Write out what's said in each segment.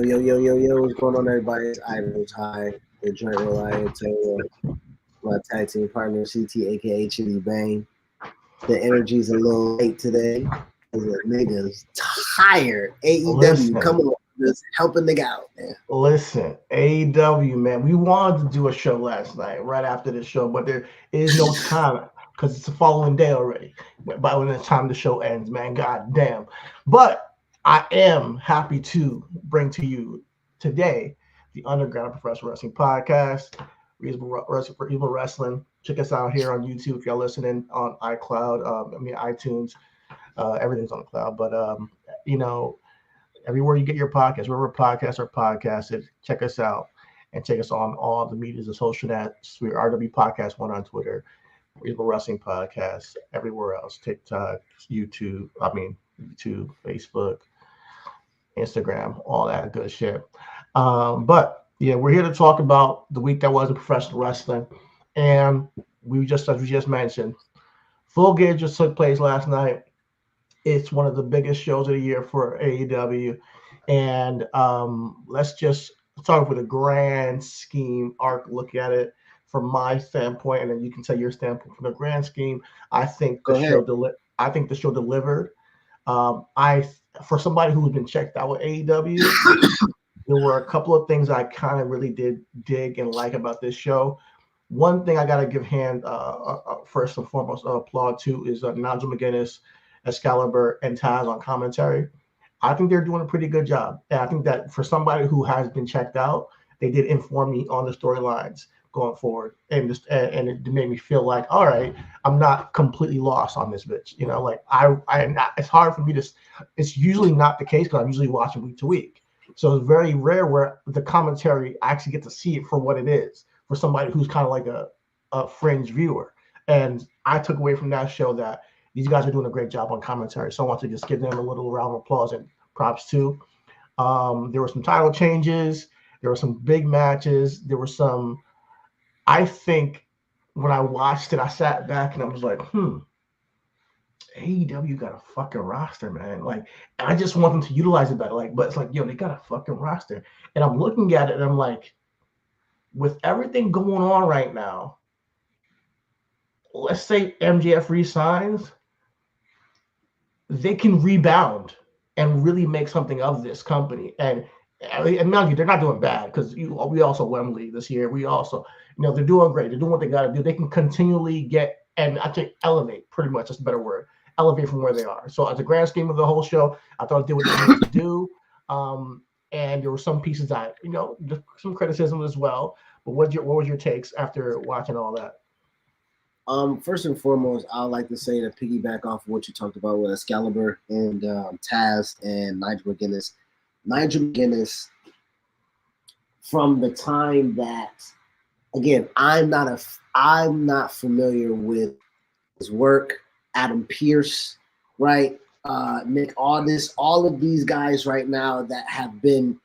Yo, what's going on, everybody? It's Ivan Ty, the Joint Reliance, my tag team partner, CT, aka Chitty Bang. The energy's a little late today because the nigga's tired. AEW coming on, just helping nigga out, man. Listen, AEW, man, we wanted to do a show last night, right after the show, but there is no time because it's the following day already. By when the time the show ends, man, god damn. But I am happy to bring to you today the Underground Professional Wrestling Podcast, Reasonable Wrestling. Check us out here on YouTube if y'all listening on iCloud, iTunes. Everything's on the cloud, but everywhere you get your podcast, wherever podcasts are podcasted, check us out and check us on all the medias and social nets. We're RW Podcast One on Twitter, Reasonable Wrestling Podcast, everywhere else, TikTok, YouTube, Facebook, Instagram, all that good shit. But yeah, we're here to talk about the week that was in professional wrestling. And as we just mentioned, Full Gear just took place last night. It's one of the biggest shows of the year for AEW. And let's just start with a grand scheme arc look at it from my standpoint, and then you can tell your standpoint. From the grand scheme, I think the show delivered. For somebody who's been checked out with AEW, there were a couple of things I kind of really did dig and like about this show. One thing I got to give first and foremost applaud to is Nigel McGuinness, Excalibur, and Taz on commentary. I think they're doing a pretty good job. And I think that for somebody who has been checked out, they did inform me on the storylines going forward. And it made me feel like, all right, I'm not completely lost on this bitch. You know, like it's hard for me to, it's usually not the case because I'm usually watching week to week. So it's very rare where the commentary, I actually get to see it for what it is for somebody who's kind of like a fringe viewer. And I took away from that show that these guys are doing a great job on commentary. So I want to just give them a little round of applause and props too. There were some title changes. There were some big matches. There were some, I think when I watched it, I sat back and I was like, AEW got a fucking roster, man. Like, I just want them to utilize it better. Like, but it's like, yo, they got a fucking roster. And I'm looking at it and I'm like, with everything going on right now, let's say MJF resigns, they can rebound and really make something of this company. And mind you, they're not doing bad because we also Wembley this year. We also, they're doing great. They're doing what they got to do. They can continually get, and I think elevate, pretty much, that's a better word, elevate from where they are. So as a grand scheme of the whole show, I thought it did what they needed to do. And there were some pieces that, some criticism as well. But what was your takes after watching all that? First and foremost, I'd like to say to piggyback off of what you talked about with Excalibur and Taz and Nigel McGuinness. Nigel McGuinness, from the time that, again, I'm not familiar with his work. Adam Pearce, right? Nick Aldis, all of these guys right now that have been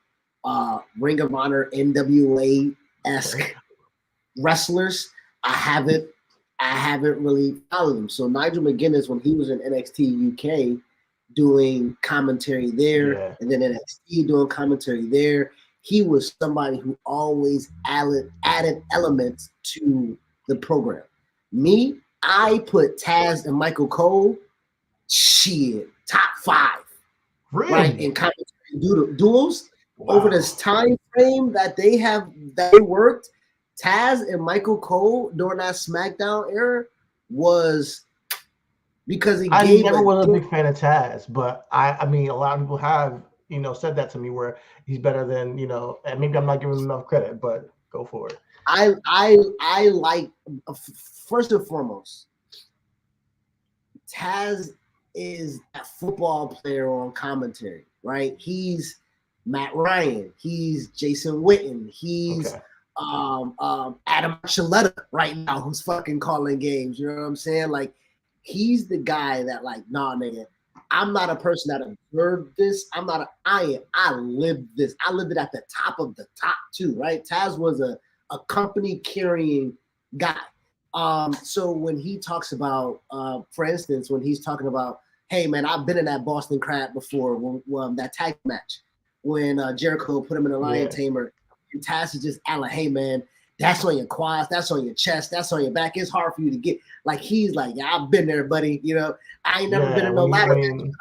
Ring of Honor, NWA-esque wrestlers. I haven't really followed him. So Nigel McGuinness, when he was in NXT UK doing commentary there, and then NXT doing commentary there, he was somebody who always added elements to the program. Me, I put Taz and Michael Cole, top 5. Really? Right, in commentary duels. Wow. Over this time frame that they worked, Taz and Michael Cole during that SmackDown era was because I never was a big fan of Taz, but I mean, a lot of people have, said that to me where he's better than, and maybe I'm not giving him enough credit, but go for it. I like, first and foremost, Taz is a football player on commentary, right? He's Matt Ryan, he's Jason Witten, he's Adam Archuleta right now, who's fucking calling games. You know what I'm saying? Like, he's the guy that, like, nah, nigga, I'm not a person that observed this. I lived this. I lived it at the top of the top too, right? Taz was a company carrying guy. So when he talks about, for instance, when he's talking about, hey man, I've been in that Boston Crab before, that tag match. when Jericho put him in the lion Yeah. tamer, and Taz is just like, hey man, that's on your quads, that's on your chest, that's on your back. It's hard for you to get. Like he's like, yeah, I've been there, buddy. You know, I ain't never been in no ladder. I've been in the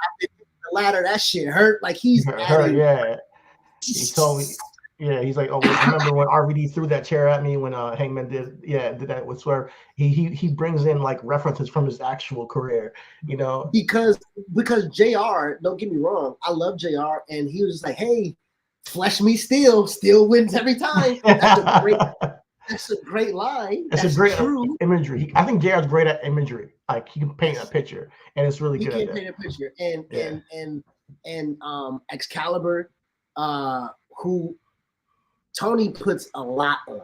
ladder. That shit hurt. Like he's hurt. Yeah. He told me. Yeah, he's like, oh, I remember when RVD threw that chair at me when Hangman did that with Swerve. He brings in like references from his actual career, you know. Because JR, don't get me wrong, I love JR, and he was just like, hey, flesh me still wins every time. That's a great line. That's a great true imagery. I think JR's great at imagery. Like he can paint a picture, and it's really good. He can paint a picture, and Excalibur, who Tony puts a lot on,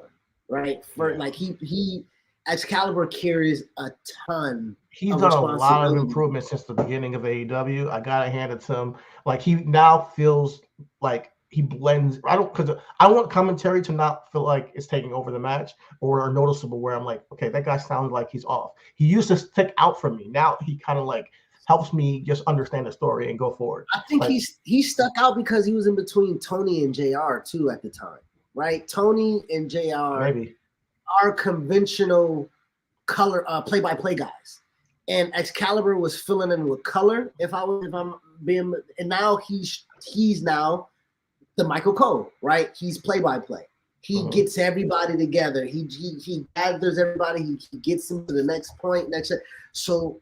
right? For like he Excalibur carries a ton. He's done a lot of improvements since the beginning of AEW. I gotta hand it to him. Like he now feels like he blends. I want commentary to not feel like it's taking over the match or noticeable where I'm like, okay, that guy sounds like he's off. He used to stick out from me. Now he kind of like helps me just understand the story and go forward. I think like, he stuck out because he was in between Tony and JR too at the time, right? Tony and JR are conventional color play-by-play guys, and Excalibur was filling in with color. If I'm being, and now he's now the Michael Cole, right? He's play-by-play. He gets everybody together. He gathers everybody. He gets them to the next point. So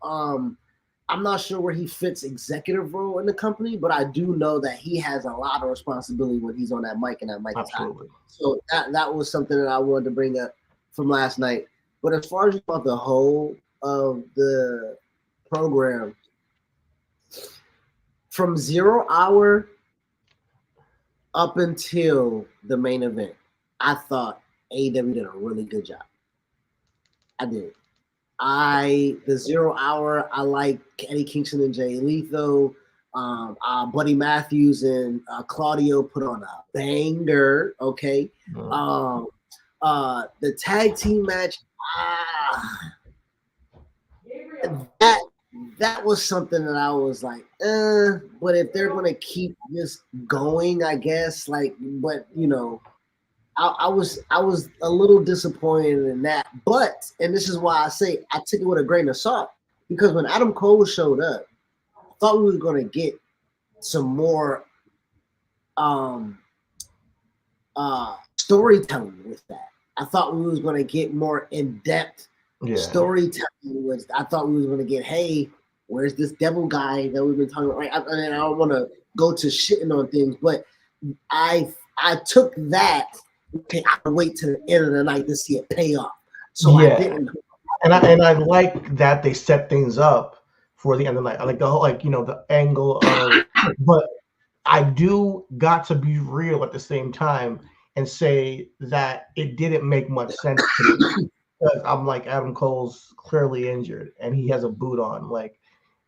I'm not sure where he fits executive role in the company, but I do know that he has a lot of responsibility when he's on that mic and that mic is hot. So that was something that I wanted to bring up from last night. But as far as about the whole of the program, from 0 hour up until the main event, I thought AEW did a really good job. I did. The 0 hour, I like Eddie Kingston and Jay Lethal. Buddy Matthews and Claudio put on a banger. Okay. The tag team match, that was something that I was like, but if they're gonna keep this going, I guess, like, but you know, I was a little disappointed in that. But, and this is why I say I took it with a grain of salt, because when Adam Cole showed up, I thought we were gonna get some more storytelling with that. I thought we was gonna get more in-depth storytelling. I thought we was gonna get, hey, where's this devil guy that we've been talking about? Right? And I don't want to go to shitting on things, but I took that. Okay, I can wait till the end of the night to see it pay off. So I didn't. And I like that they set things up for the end of the night. I like the whole, like, you know, the angle of, but I do got to be real at the same time and say that it didn't make much sense to me. Because I'm like, Adam Cole's clearly injured and he has a boot on, like,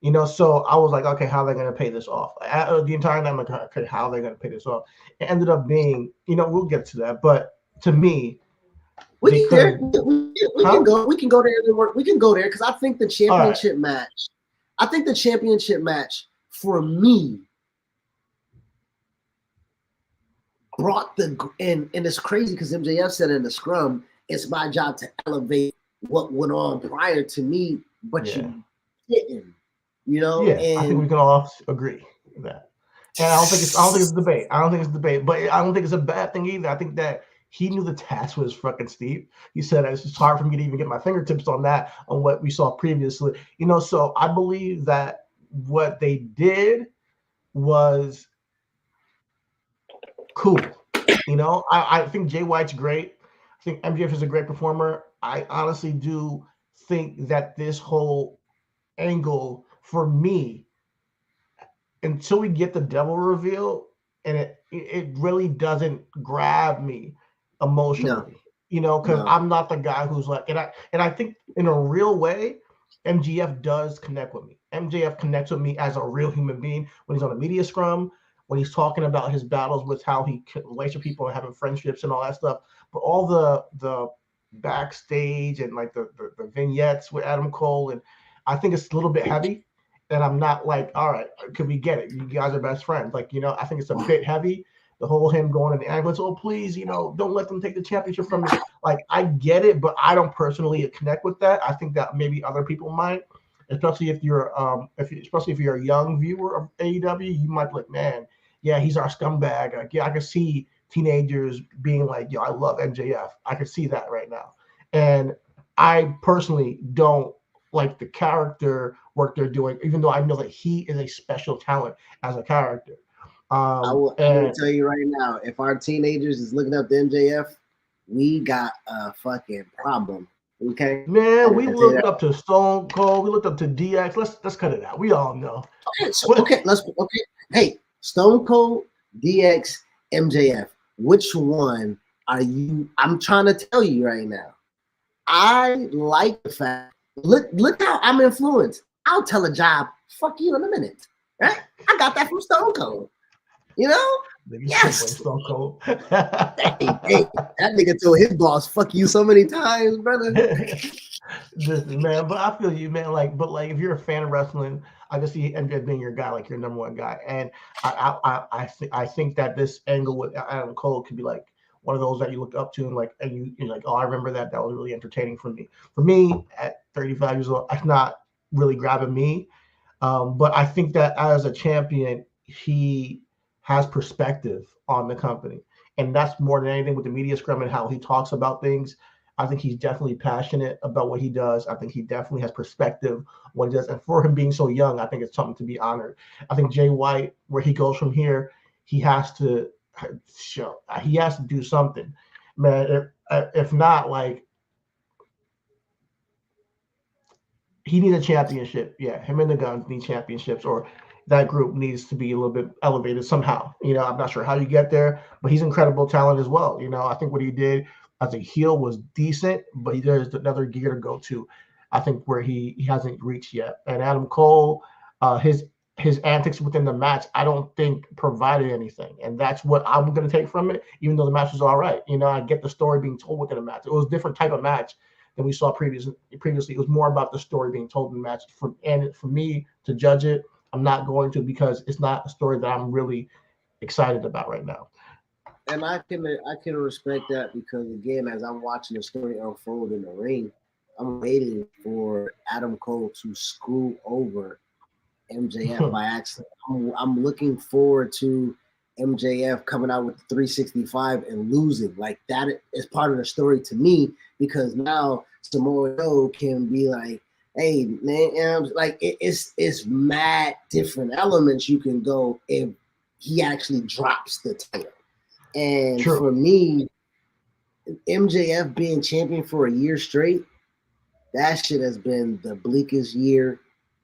you know. So I was like, okay, how are they going to pay this off? The entire time, I'm like, okay, how are they going to pay this off? It ended up being, you know, we'll get to that, but to me, we can go there and work. We can go there because I think the championship match. I think the championship match for me brought and it's crazy because MJF said in the scrum, it's my job to elevate what went on prior to me, but you didn't, you know. Yeah, and I think we can all agree with that. And I don't think it's a debate. But I don't think it's a bad thing either. I think that he knew the task was fucking steep. He said it's just hard for me to even get my fingertips on what we saw previously, you know. So I believe that what they did was cool. You know, I think Jay White's great. I think MJF is a great performer. I honestly do think that this whole angle, for me, until we get the devil reveal, and it really doesn't grab me emotionally, you know, because I'm not the guy who's like, and I think in a real way, MJF does connect with me. MJF connects with me as a real human being when he's on a media scrum, when he's talking about his battles with how he relates to people and having friendships and all that stuff. But all the backstage and like the vignettes with Adam Cole, and I think it's a little bit heavy. And I'm not like, all right, could we get it? You guys are best friends. Like, you know, I think it's a bit heavy. the whole him going in the ambulance, oh please, don't let them take the championship from me. Like, I get it, but I don't personally connect with that. I think that maybe other people might, especially if you're especially if you're a young viewer of AEW, you might be like, man, yeah, he's our scumbag. Like, yeah, I can see teenagers being like, yo, I love MJF. I can see that right now. And I personally don't like the character work they're doing, even though I know that he is a special talent as a character. I will tell you right now, if our teenagers is looking up to MJF, we got a fucking problem. Okay, man, we looked up to Stone Cold. We looked up to DX. Let's cut it out. We all know. Okay, okay. Hey, Stone Cold, DX, MJF. Which one are you? I'm trying to tell you right now. I like the fact. Look how I'm influenced. I'll tell a job. Fuck you in a minute. Right? I got that from Stone Cold. Yes. Stone Cold. hey, that nigga told his boss, "Fuck you" so many times, brother. Man, but I feel you, man. Like, if you're a fan of wrestling, I just see MJF being your guy, like your number one guy. And I think that this angle with Adam Cole could be like one of those that you look up to and you're like, oh, I remember that. That was really entertaining for me. For me, at 35 years old, it's not really grabbing me. But I think that as a champion, he has perspective on the company. And that's more than anything with the media scrum and how he talks about things. I think he's definitely passionate about what he does. I think he definitely has perspective on what he does. And for him being so young, I think it's something to be honored. I think Jay White, where he goes from here, he has to show. He has to do something. Man, if not, like, he needs a championship. Yeah, him and the Guns need championships, or that group needs to be a little bit elevated somehow. I'm not sure how you get there, but he's incredible talent as well. I think what he did as a heel was decent, but there's another gear to go to, I think, where he hasn't reached yet. And Adam Cole, his antics within the match, I don't think provided anything. And that's what I'm going to take from it, even though the match was all right. I get the story being told within a match. It was a different type of match than we saw previously. It was more about the story being told in the match. And for me to judge it, I'm not going to, because it's not a story that I'm really excited about right now. And I can respect that, because again, as I'm watching the story unfold in the ring, I'm waiting for Adam Cole to screw over MJF by accident. I'm looking forward to MJF coming out with the 365 and losing. Like, that is part of the story to me, because now Samoa Joe can be like, hey, man, like, it's mad different elements you can go if he actually drops the title. And True. For me, MJF being champion for a year straight, that shit has been the bleakest year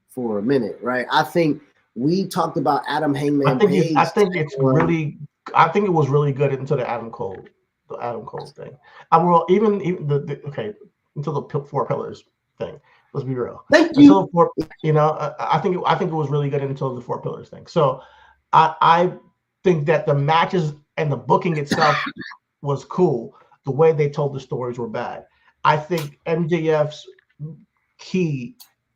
for a minute, right? I think we talked about Adam Hangman Page. I think it was really good until the Adam Cole thing. Until the 4 pillars thing. Let's be real. Thank you. I think it was really good until the 4 pillars thing. So I think that the matches and the booking itself was cool. The way they told the stories were bad. I think MJF's key,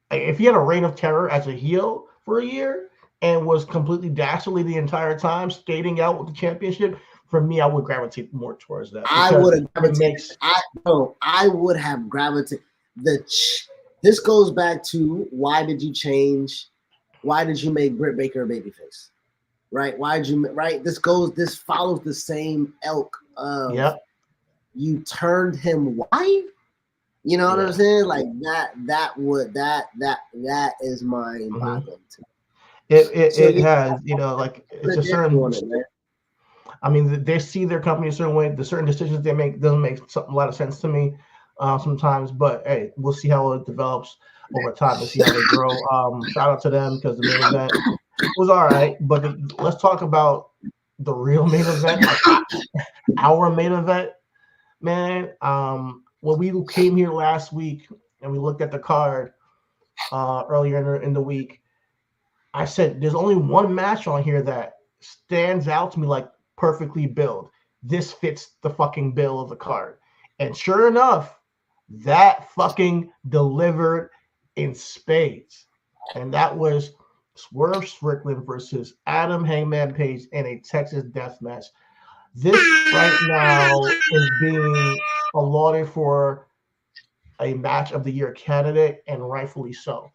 if he had a reign of terror as a heel for a year and was completely dastardly the entire time, skating out with the championship, for me, I would gravitate more towards that. I would have gravitated. This goes back to, why did you make Britt Baker a babyface? Right? This follows the same ilk of, yep. You turned him white. You know what I'm saying? Like, that is mind-boggling to me. It has, like, it's a certain. I mean, they see their company a certain way. The certain decisions they make doesn't make a lot of sense to me sometimes. But hey, we'll see how it develops over time and see how they grow. Shout out to them, because the main event was all right. But let's talk about the real main event, like our main event, man. When we came here last week and we looked at the card earlier in the week, I said there's only one match on here that stands out to me like perfectly billed. This fits the fucking bill of the card. And sure enough, that fucking delivered in spades. And that was Swerve Strickland versus Adam Hangman Page in a Texas death match. This right now is being lauded for a match of the year candidate, and rightfully so.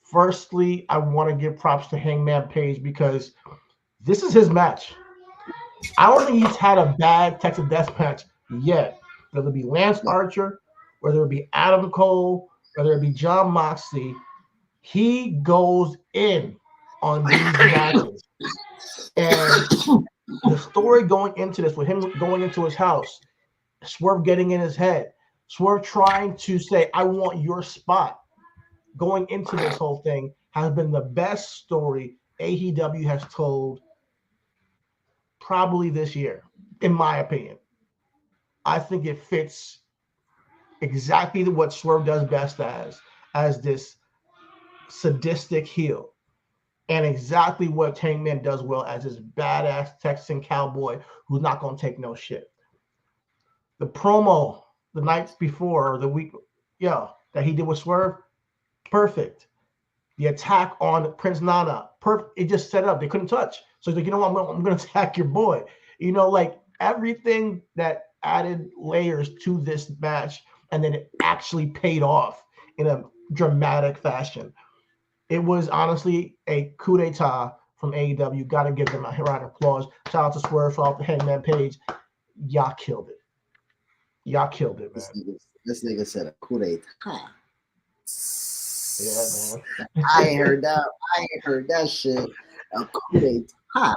Firstly, I want to give props to Hangman Page because this is his match. I don't think he's had a bad Texas Death match yet. Whether it be Lance Archer, whether it be Adam Cole, whether it be Jon Moxley, he goes in on these matches. And the story going into this, with him going into his house, Swerve getting in his head, Swerve trying to say, I want your spot, going into this whole thing has been the best story AEW has told probably this year, in my opinion. I think it fits exactly what Swerve does best as this sadistic heel, and exactly what Hangman does well as this badass Texan cowboy who's not going to take no shit. The promo the night before, or the week, that he did with Swerve, perfect. The attack on Prince Nana, perfect. It just set up. They couldn't touch. So he's like, you know what? I'm going to attack your boy. Like everything that added layers to this match, and then it actually paid off in a dramatic fashion. It was honestly a coup d'etat from AEW. Got to give them a round of applause. Shout out to Swerve, shout out to Hangman Page. Y'all killed it. Y'all killed it, man. This nigga said a coup d'etat. Yeah, man. I ain't heard that shit. A coup d'etat.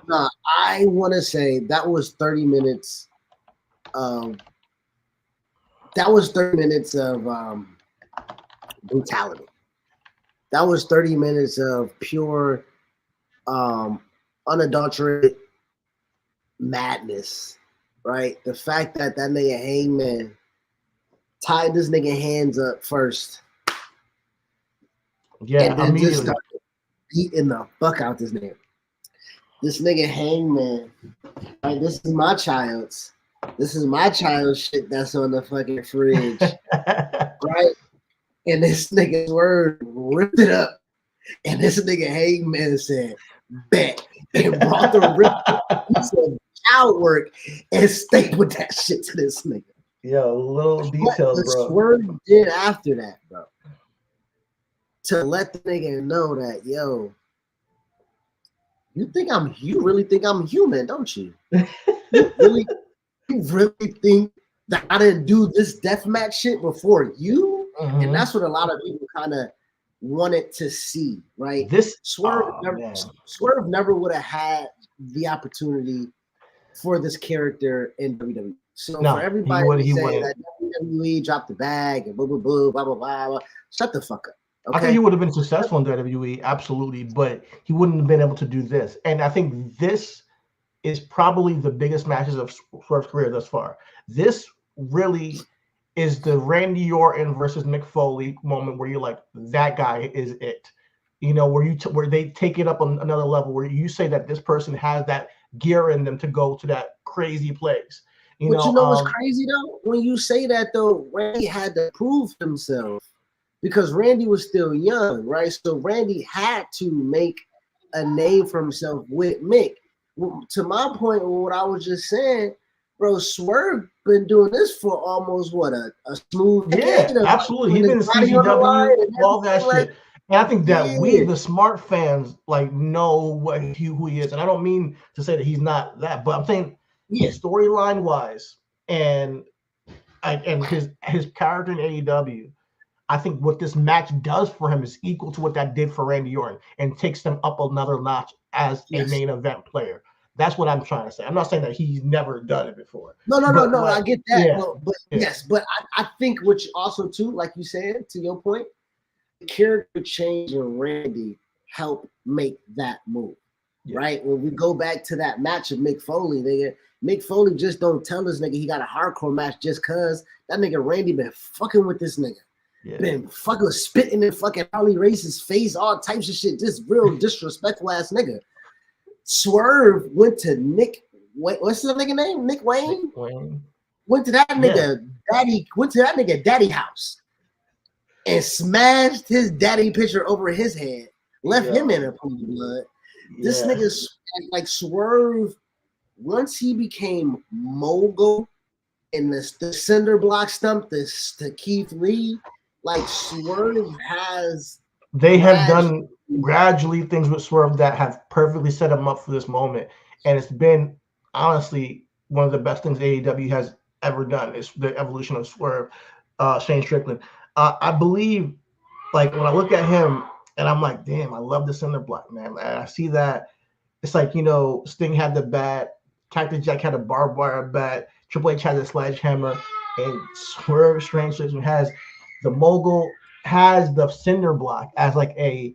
Nah, I want to say that was 30 minutes. That was 30 minutes of brutality. That was 30 minutes of pure, unadulterated madness, right? The fact that nigga Hangman tied this nigga hands up first. Yeah, and then immediately just started beating the fuck out this nigga. This nigga Hangman, right? This is my child's shit that's on the fucking fridge, right? And this nigga Swerve ripped it up, and this nigga Hangman said, "Bet," and brought the piece of child work and stapled that shit to this nigga. Yo, little details, bro. Swerve did after that, bro, to let the nigga know that, yo, you really think I'm human, don't you? You really think that I didn't do this deathmatch shit before you? Mm-hmm. And that's what a lot of people kind of wanted to see, right? Swerve never would have had the opportunity for this character in WWE. So for everybody saying that WWE dropped the bag and blah blah blah blah blah blah, shut the fuck up. Okay? I think he would have been successful in WWE, absolutely, but he wouldn't have been able to do this. And I think this is probably the biggest matches of Swerve's career thus far. This really is the Randy Orton versus Mick Foley moment where you're like, that guy is it. Where they take it up on another level, where you say that this person has that gear in them to go to that crazy place. But you know what's crazy though? When you say that though, Randy had to prove himself because Randy was still young, right? So Randy had to make a name for himself with Mick. To my point, what I was just saying, bro, Swerve been doing this for almost a smooth decade. Yeah, absolutely. He's been in CZW, all that shit. And I think that we, the smart fans, know who he is. And I don't mean to say that he's not that, but I'm saying storyline wise and his character in AEW, I think what this match does for him is equal to what that did for Randy Orton and takes them up another notch as a main event player. That's what I'm trying to say. I'm not saying that he's never done it before. No. I get that. But I think which also too, like you said, to your point, the character change in Randy helped make that move. Yeah. Right? When we go back to that match of Mick Foley, Mick Foley just don't tell this nigga he got a hardcore match just cause that nigga Randy been fucking with this nigga. Yeah. Been fucking spitting in fucking Harley Race's face, all types of shit. Just real disrespectful ass nigga. Swerve went to Nick. What's the nigga name? Nick Wayne. Went to that nigga daddy. Went to that nigga daddy house and smashed his daddy picture over his head. Left him in a pool of blood. This nigga's like Swerve. Once he became mogul in the cinder block stump, this to Keith Lee, like Swerve has. They have done gradually things with Swerve that have perfectly set him up for this moment, and it's been honestly one of the best things AEW has ever done. Is the evolution of Swerve, Shane Strickland. I believe, like when I look at him, and I'm like, damn, I love the cinder block, man. And I see that it's like, you know, Sting had the bat, Cactus Jack had a barbed wire bat, Triple H had a sledgehammer, and Swerve Strange Strickland has the mogul, has the cinder block as like a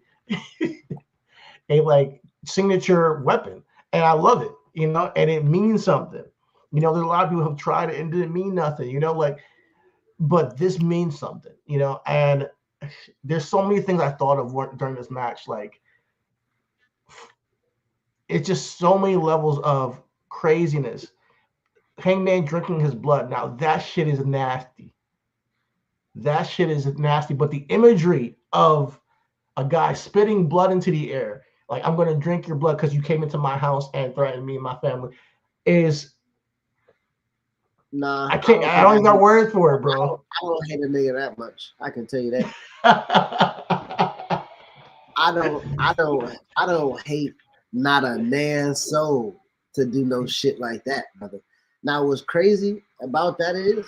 like signature weapon, and I love it, you know, and it means something. You know, there's a lot of people who have tried it and didn't mean nothing, you know, like, but this means something, you know, and there's so many things I thought of during this match, like it's just so many levels of craziness. Hangman drinking his blood. Now that shit is nasty. That shit is nasty. But the imagery of a guy spitting blood into the air, like I'm gonna drink your blood because you came into my house and threatened me and my family, is nah. I can't. I don't even got words for it, bro. I don't hate a nigga that much. I can tell you that. I don't hate not a man's soul to do no shit like that, brother. Now, what's crazy about that is,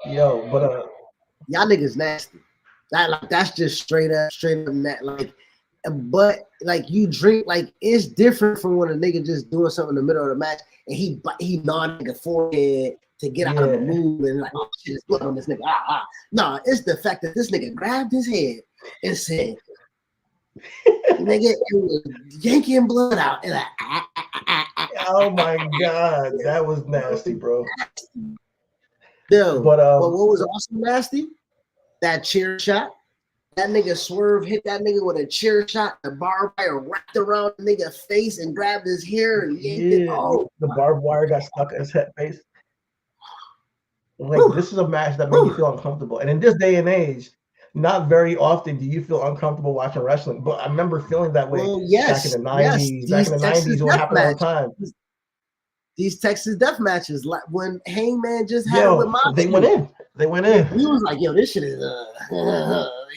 yo, but y'all niggas nasty. That's just straight up that. Like, but like you drink, like it's different from when a nigga just doing something in the middle of the match and he gnawed nigga forehead to get out of the move and like, oh shit, it's blood on this nigga. No, it's the fact that this nigga grabbed his head and said, nigga, yanking blood out. And like, oh my god, that was nasty, bro. Dude, but what was also nasty? That chair shot. That nigga Swerve hit that nigga with a chair shot. The barbed wire wrapped around the nigga face and grabbed his hair and yanked it. Oh, the barbed wire got stuck in his head face. Like, this is a match that made you feel uncomfortable. And in this day and age, not very often do you feel uncomfortable watching wrestling. But I remember feeling that way back in the 90s. Back in the 90s, it would happen all the time. These Texas death matches, like when Hangman just had it with Moxley. They went in. He was like, yo, this shit is,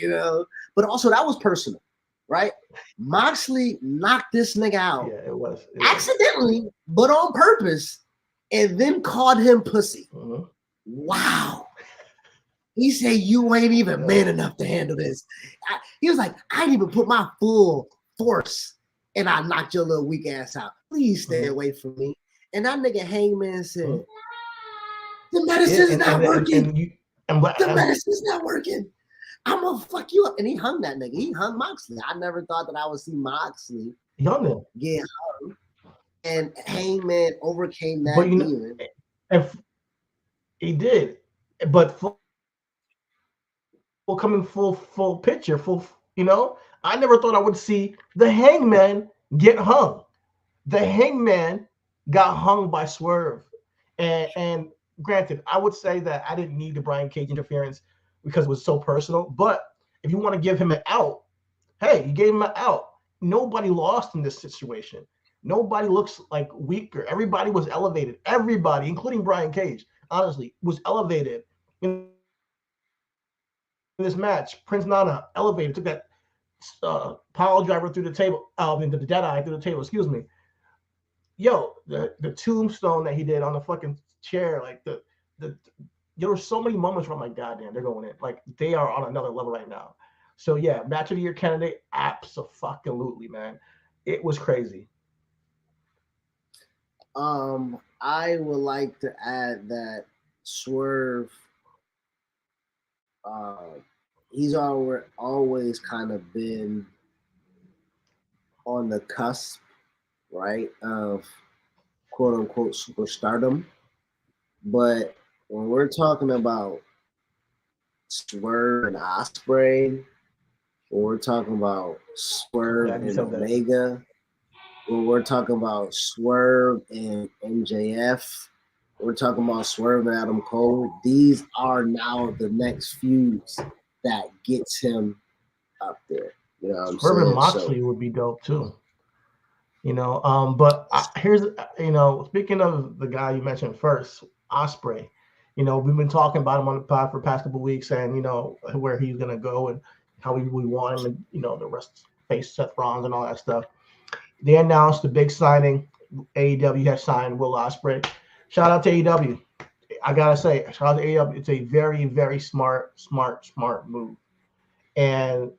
you know. But also, that was personal, right? Moxley knocked this nigga out. Yeah, it was. Accidentally, but on purpose, and then called him pussy. Mm-hmm. Wow. He said, you ain't even man enough to handle this. He was like, I didn't even put my full force, and I knocked your little weak ass out. Please stay away from me. And that nigga Hangman said, the medicine's not working. The medicine's not working. I'm gonna fuck you up. And he hung that nigga. He hung Moxley. I never thought that I would see Moxley get hung. And Hangman overcame that demon. And he did. But coming full picture, you know, I never thought I would see the Hangman get hung. The Hangman got hung by Swerve. And granted, I would say that I didn't need the Brian Cage interference because it was so personal. But if you want to give him an out, hey, you gave him an out. Nobody lost in this situation. Nobody looks like weaker. Everybody was elevated. Everybody, including Brian Cage, honestly, was elevated in this match. Prince Nana elevated, took that pile driver through the table, into the Deadeye through the table, excuse me. Yo, the tombstone that he did on the fucking chair, like there were so many moments where I'm like, God damn, they're going in. Like, they are on another level right now. So yeah, match of the year candidate, absolutely, man. It was crazy. I would like to add that Swerve, he's always kind of been on the cusp, right, of quote unquote superstardom. But when we're talking about Swerve and Ospreay, when we're talking about Swerve and Omega, when we're talking about Swerve and MJF, we're talking about Swerve and Adam Cole, these are now the next feuds that gets him up there. You know what I'm Swerve and saying? Moxley would be dope too. Here's speaking of the guy you mentioned first, Ospreay. We've been talking about him on the pod for the past couple of weeks, and where he's gonna go and how we want him, and the rest face Seth Rollins and all that stuff. They announced the big signing. AEW has signed Will Ospreay. Shout out to AEW. I gotta say, shout out to AEW. It's a very, very smart move. And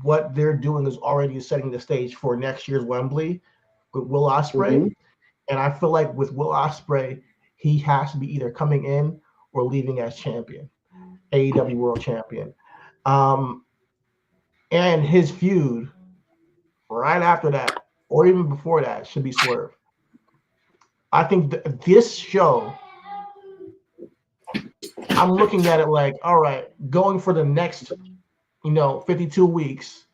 what they're doing is already setting the stage for next year's Wembley with Will Ospreay. Mm-hmm. And I feel like with Will Ospreay, he has to be either coming in or leaving as champion, AEW World Champion. And his feud right after that, or even before that, should be Swerve. I think this show, I'm looking at it like, all right, going for the next, 52 weeks,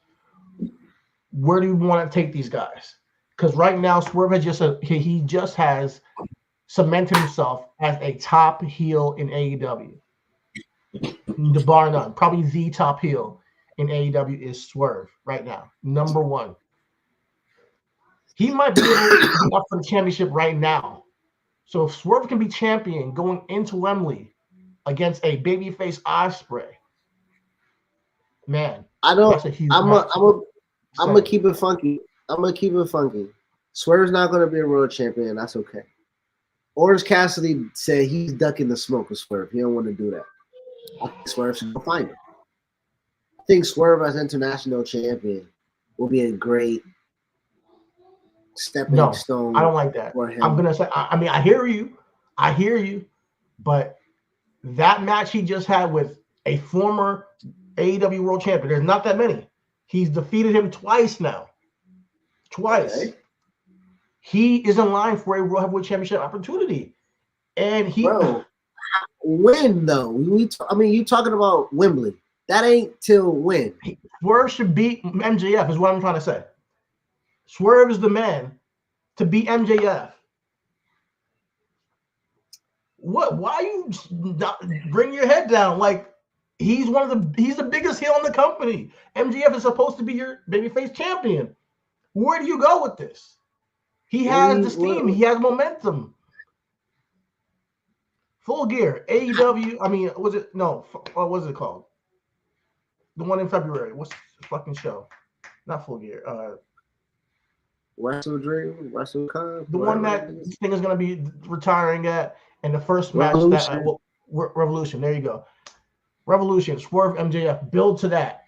where do you want to take these guys? Because right now, Swerve has cemented himself as a top heel in AEW. The bar none. Probably the top heel in AEW is Swerve right now. Number one. He might be able to be up for the championship right now. So if Swerve can be champion going into Wembley against a babyface Ospreay, man, that's a huge match. I'm gonna keep it funky. Swerve's not gonna be a world champion. That's okay. Orange Cassidy said he's ducking the smoke with Swerve. He don't want to do that. I think Swerve should go find him. I think Swerve as international champion will be a great stepping stone. I don't like that. I'm gonna say, I hear you, but that match he just had with a former AEW World Champion, there's not that many. He's defeated him twice now. Okay. He is in line for a World Heavyweight Championship opportunity, and when though? You talking about Wembley? That ain't till when? Swerve should beat MJF is what I'm trying to say. Swerve is the man to beat MJF. What? Why you not bring your head down? Like he's the biggest heel in the company. MJF is supposed to be your babyface champion. Where do you go with this? He has the steam. He has momentum. Full Gear, AEW. What was it called? The one in February. What's the fucking show? Not Full Gear. WrestleDream, WrestleCon. The one that this thing is going to be retiring at, and the first match Revolution. There you go. Revolution. Swerve MJF. Build to that.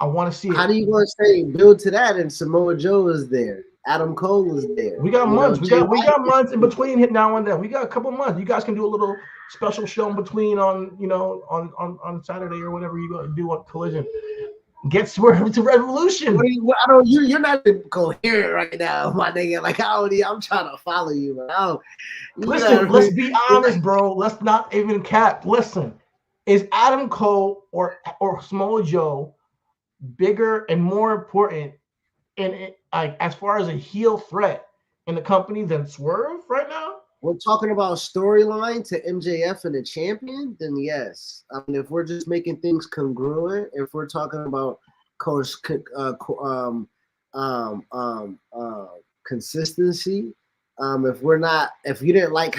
I want to see it. How do you want to say build to that? And Samoa Joe is there. Adam Cole is there. We got months. We got months in between hit now and then. We got a couple months. You guys can do a little special show in between on Saturday or whatever you go do on Collision. Get Swerve to Revolution. You're not coherent right now, my nigga. Like I'm trying to follow you, but listen. Let's be honest, bro. Let's not even cap. Listen, is Adam Cole or Samoa Joe bigger and more important as far as a heel threat in the company than Swerve right now? We're talking about storyline to MJF and the champion, then yes. I mean, if we're just making things congruent, if we're talking about consistency, if you didn't like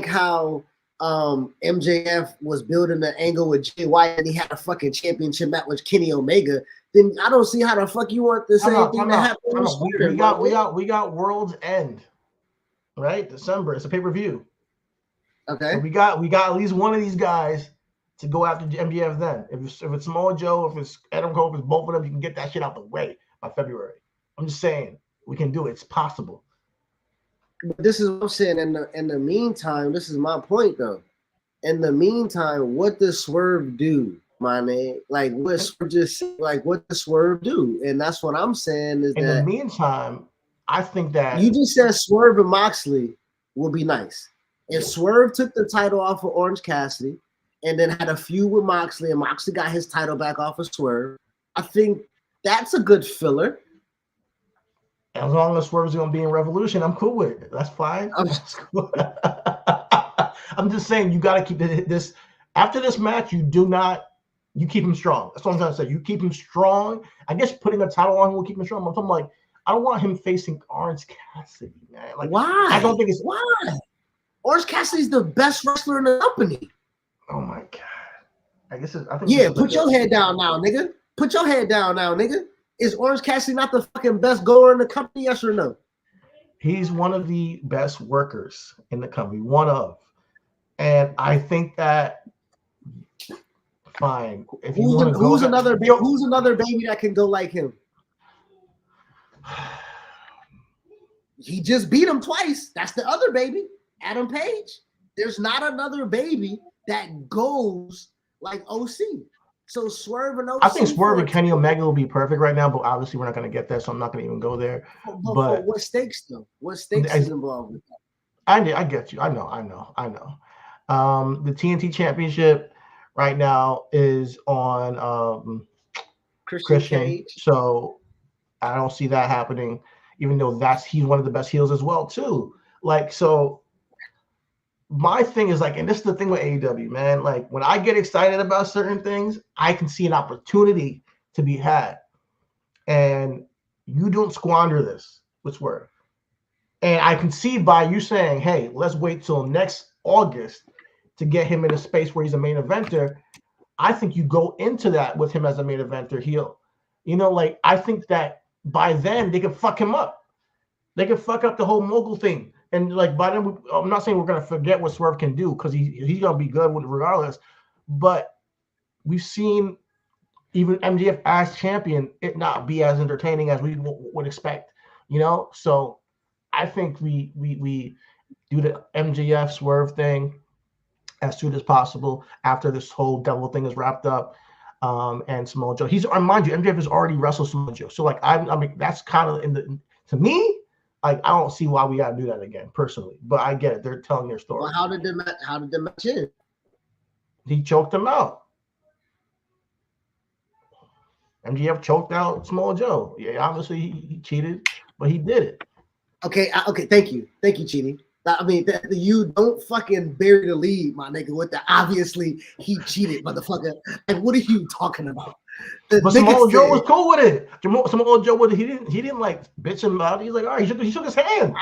how MJF was building the angle with Jay White and he had a fucking championship match with Kenny Omega, then I don't see how the fuck you want the same thing to happen. We got World's End, right? December. It's a pay-per-view. Okay. So we got at least one of these guys to go after MJF then. If it's Samoa Joe, if it's Adam Cole, if it's both of them, you can get that shit out the way by February. I'm just saying we can do it. It's possible. But this is what I'm saying. In the meantime, this is my point though. In the meantime, what does Swerve do, my man? Like what does Swerve do? And that's what I'm saying is in the meantime, I think that you just said Swerve and Moxley would be nice. If Swerve took the title off of Orange Cassidy and then had a feud with Moxley and Moxley got his title back off of Swerve, I think that's a good filler. As long as Swerve's going to be in Revolution, I'm cool with it. That's fine. I'm just saying you got to keep this. After this match, you do not You keep him strong. That's what I'm trying to say. You keep him strong. I guess putting a title on him will keep him strong. I'm talking like, I don't want him facing Orange Cassidy, man. Like, why? I don't think it's why. Orange Cassidy's the best wrestler in the company. Oh my god. I think put your head down now, nigga. Put your head down now, nigga. Is Orange Cassidy not the fucking best goer in the company? Yes or no? He's one of the best workers in the company. One of. And I think that fine. If you want to go, who's another baby that can go like him? He just beat him twice. That's the other baby, Adam Page. There's not another baby that goes like OC. So Swerve and OC. I think Swerve and Kenny Omega will be perfect right now, but obviously we're not going to get that, so I'm not going to even go there. But what stakes though? What stakes is involved with that? I get you. I know. The TNT Championship right now is on Christian. So I don't see that happening, even though he's one of the best heels as well too. Like, so my thing is like, and this is the thing with AEW, man. Like, when I get excited about certain things, I can see an opportunity to be had, and you don't squander this with Swerve. And I can see by you saying, "Hey, let's wait till next August to get him in a space where he's a main eventer." I think you go into that with him as a main eventer heel. You know, like, I think that by then they can fuck him up. They can fuck up the whole mogul thing. And like by then, I'm not saying we're gonna forget what Swerve can do, because he's gonna be good with regardless. But we've seen even MJF as champion it not be as entertaining as we would expect, you know. So I think we do the MJF Swerve thing as soon as possible after this whole devil thing is wrapped up. And Samoa Joe, mind you, MJF has already wrestled Samoa Joe, so like I mean that's kind of to me. Like, I don't see why we gotta do that again, personally. But I get it; they're telling their story. Well, how did the match end? He choked him out. MJF choked out Samoa Joe. Yeah, obviously he cheated, but he did it. Okay. Thank you, Chidi. I mean, you don't fucking bury the lead, my nigga. With the obviously he cheated, motherfucker. And what are you talking about? But Samoa Joe was cool with it. Samoa Joe he didn't like bitch him out. He's like, all right, he shook his hand.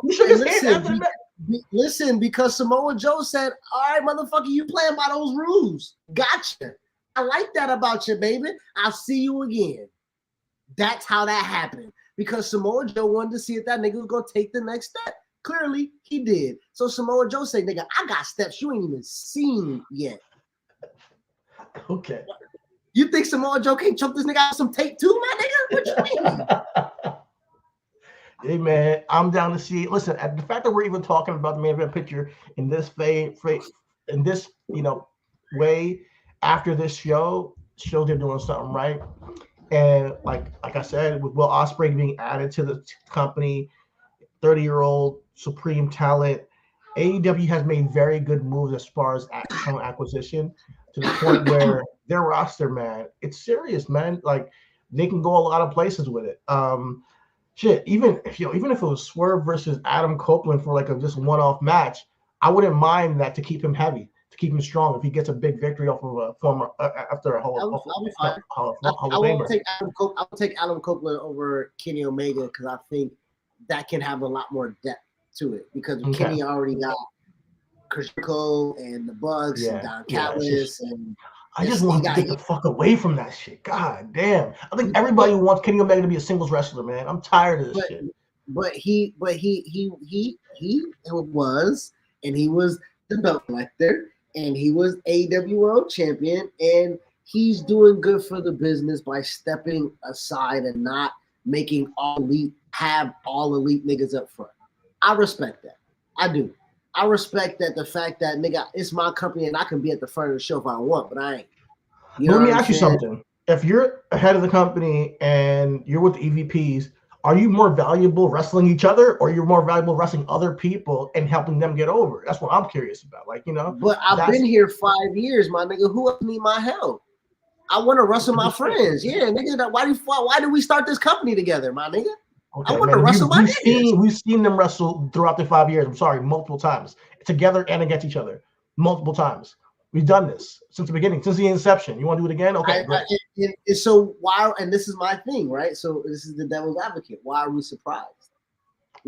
He shook his hand after that. Listen, because Samoa Joe said, all right, motherfucker, you playing by those rules. Gotcha. I like that about you, baby. I'll see you again. That's how that happened. Because Samoa Joe wanted to see if that nigga was gonna take the next step. Clearly, he did. So Samoa Joe said, nigga, I got steps you ain't even seen yet. Okay. You think Samoa Joe can't choke this nigga out some tape too, my nigga? What you mean? Hey, man, I'm down to see it. Listen, the fact that we're even talking about the main event picture in this in this, way after this shows they're doing something right. And like I said, with Will Ospreay being added to the company, 30-year-old supreme talent, AEW has made very good moves as far as talent acquisition, to the point where their roster, man, it's serious, man. Like, they can go a lot of places with it. Even if it was Swerve versus Adam Copeland for like just one-off match, I wouldn't mind that, to keep him heavy, to keep him strong. If he gets a big victory off of a former after a Hall of Famer. I would take Adam Copeland over Kenny Omega, because I think that can have a lot more depth to it, because Kenny already got Chris Cole and the Bucks and Don Callis, and I just want to get the fuck away from that shit. God damn. I think everybody wants Kenny Omega to be a singles wrestler, man. I'm tired of this shit. But he was the belt collector, and he was AEW World Champion, and he's doing good for the business by stepping aside and not making all elite niggas up front. I respect that. I do. I respect that, the fact that, nigga, it's my company and I can be at the front of the show if I want, but I ain't. Let me ask you something. If you're ahead of the company and you're with the EVPs, are you more valuable wrestling each other, or you're more valuable wrestling other people and helping them get over? That's what I'm curious about. But I've been here 5 years, my nigga. Who else need my help? I want to wrestle my friends. Yeah, nigga. Why did we start this company together, my nigga? Okay, I want to wrestle my niggas. We've seen them wrestle throughout the 5 years. I'm sorry, multiple times, together and against each other, multiple times. We've done this since the beginning, since the inception. You want to do it again? Okay, great. So why? And this is my thing, right? So this is the devil's advocate. Why are we surprised?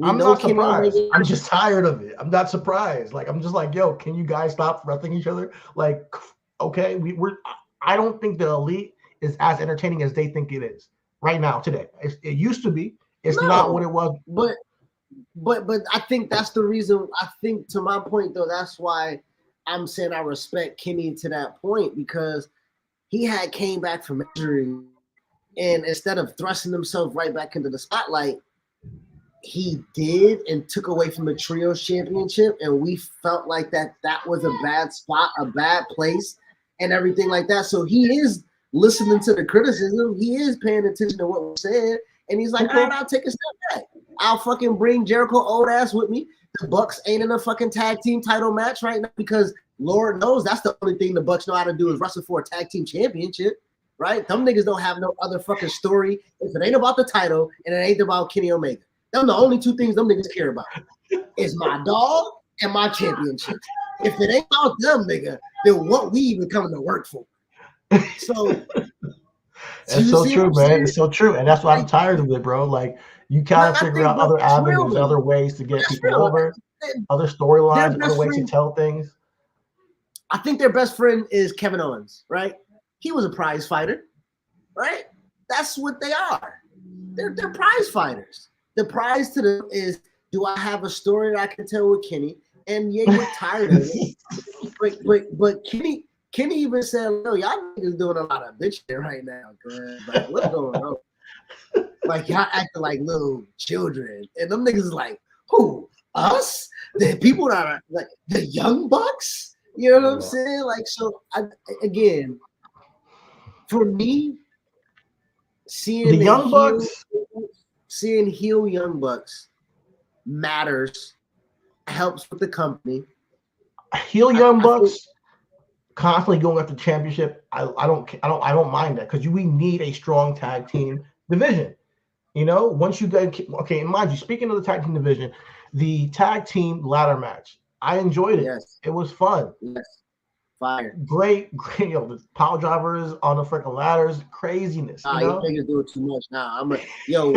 I'm not surprised. I'm just tired of it. I'm not surprised. Like, I'm just like, yo, can you guys stop wrestling each other? Like, okay, I don't think the Elite is as entertaining as they think it is right now today. It used to be. It's not what it was. But I think that's the reason. I think, to my point though, that's why I'm saying I respect Kenny to that point, because he had came back from injury, and instead of thrusting himself right back into the spotlight, he did and took away from the Trios Championship, and we felt like that was a bad spot, a bad place, and everything like that. So he is listening to the criticism. He is paying attention to what we're saying, and he's like, all right, I'll take a step back. I'll fucking bring Jericho old ass with me. The Bucks ain't in a fucking tag team title match right now because Lord knows that's the only thing the Bucks know how to do is wrestle for a tag team championship, right? Them niggas don't have no other fucking story if it ain't about the title and it ain't about Kenny Omega. Them the only two things them niggas care about is my dog and my championship. If it ain't about them, nigga, then what we even coming to work for? So it's so true, man. It's so true, and that's why I'm tired of it, bro. Like, you gotta figure out other avenues, other ways to get people over, other storylines, other ways to tell things. I think their best friend is Kevin Owens, right? He was a prize fighter, right? That's what they are. They're prize fighters. The prize to them is, do I have a story that I can tell with Kenny? And yeah, you're tired of it. But Kenny even said, "Yo, y'all niggas doing a lot of bitching right now, man. Like, what's going on? Like, y'all acting like little children." And them niggas is like, "Who? Us? The people that are like the Young Bucks?" You know what I'm saying? Like, so again, for me, seeing the Young Bucks, seeing heel Young Bucks matters, helps with the company. Heel Young Bucks constantly going after the championship. I don't mind that, because we need a strong tag team division. You know, once you get mind you, speaking of the tag team division, the tag team ladder match, I enjoyed it. Yes. It was fun. Yes. Fire. Great. You know, the power drivers on the freaking ladders, craziness. You know? You niggas do it too much now. When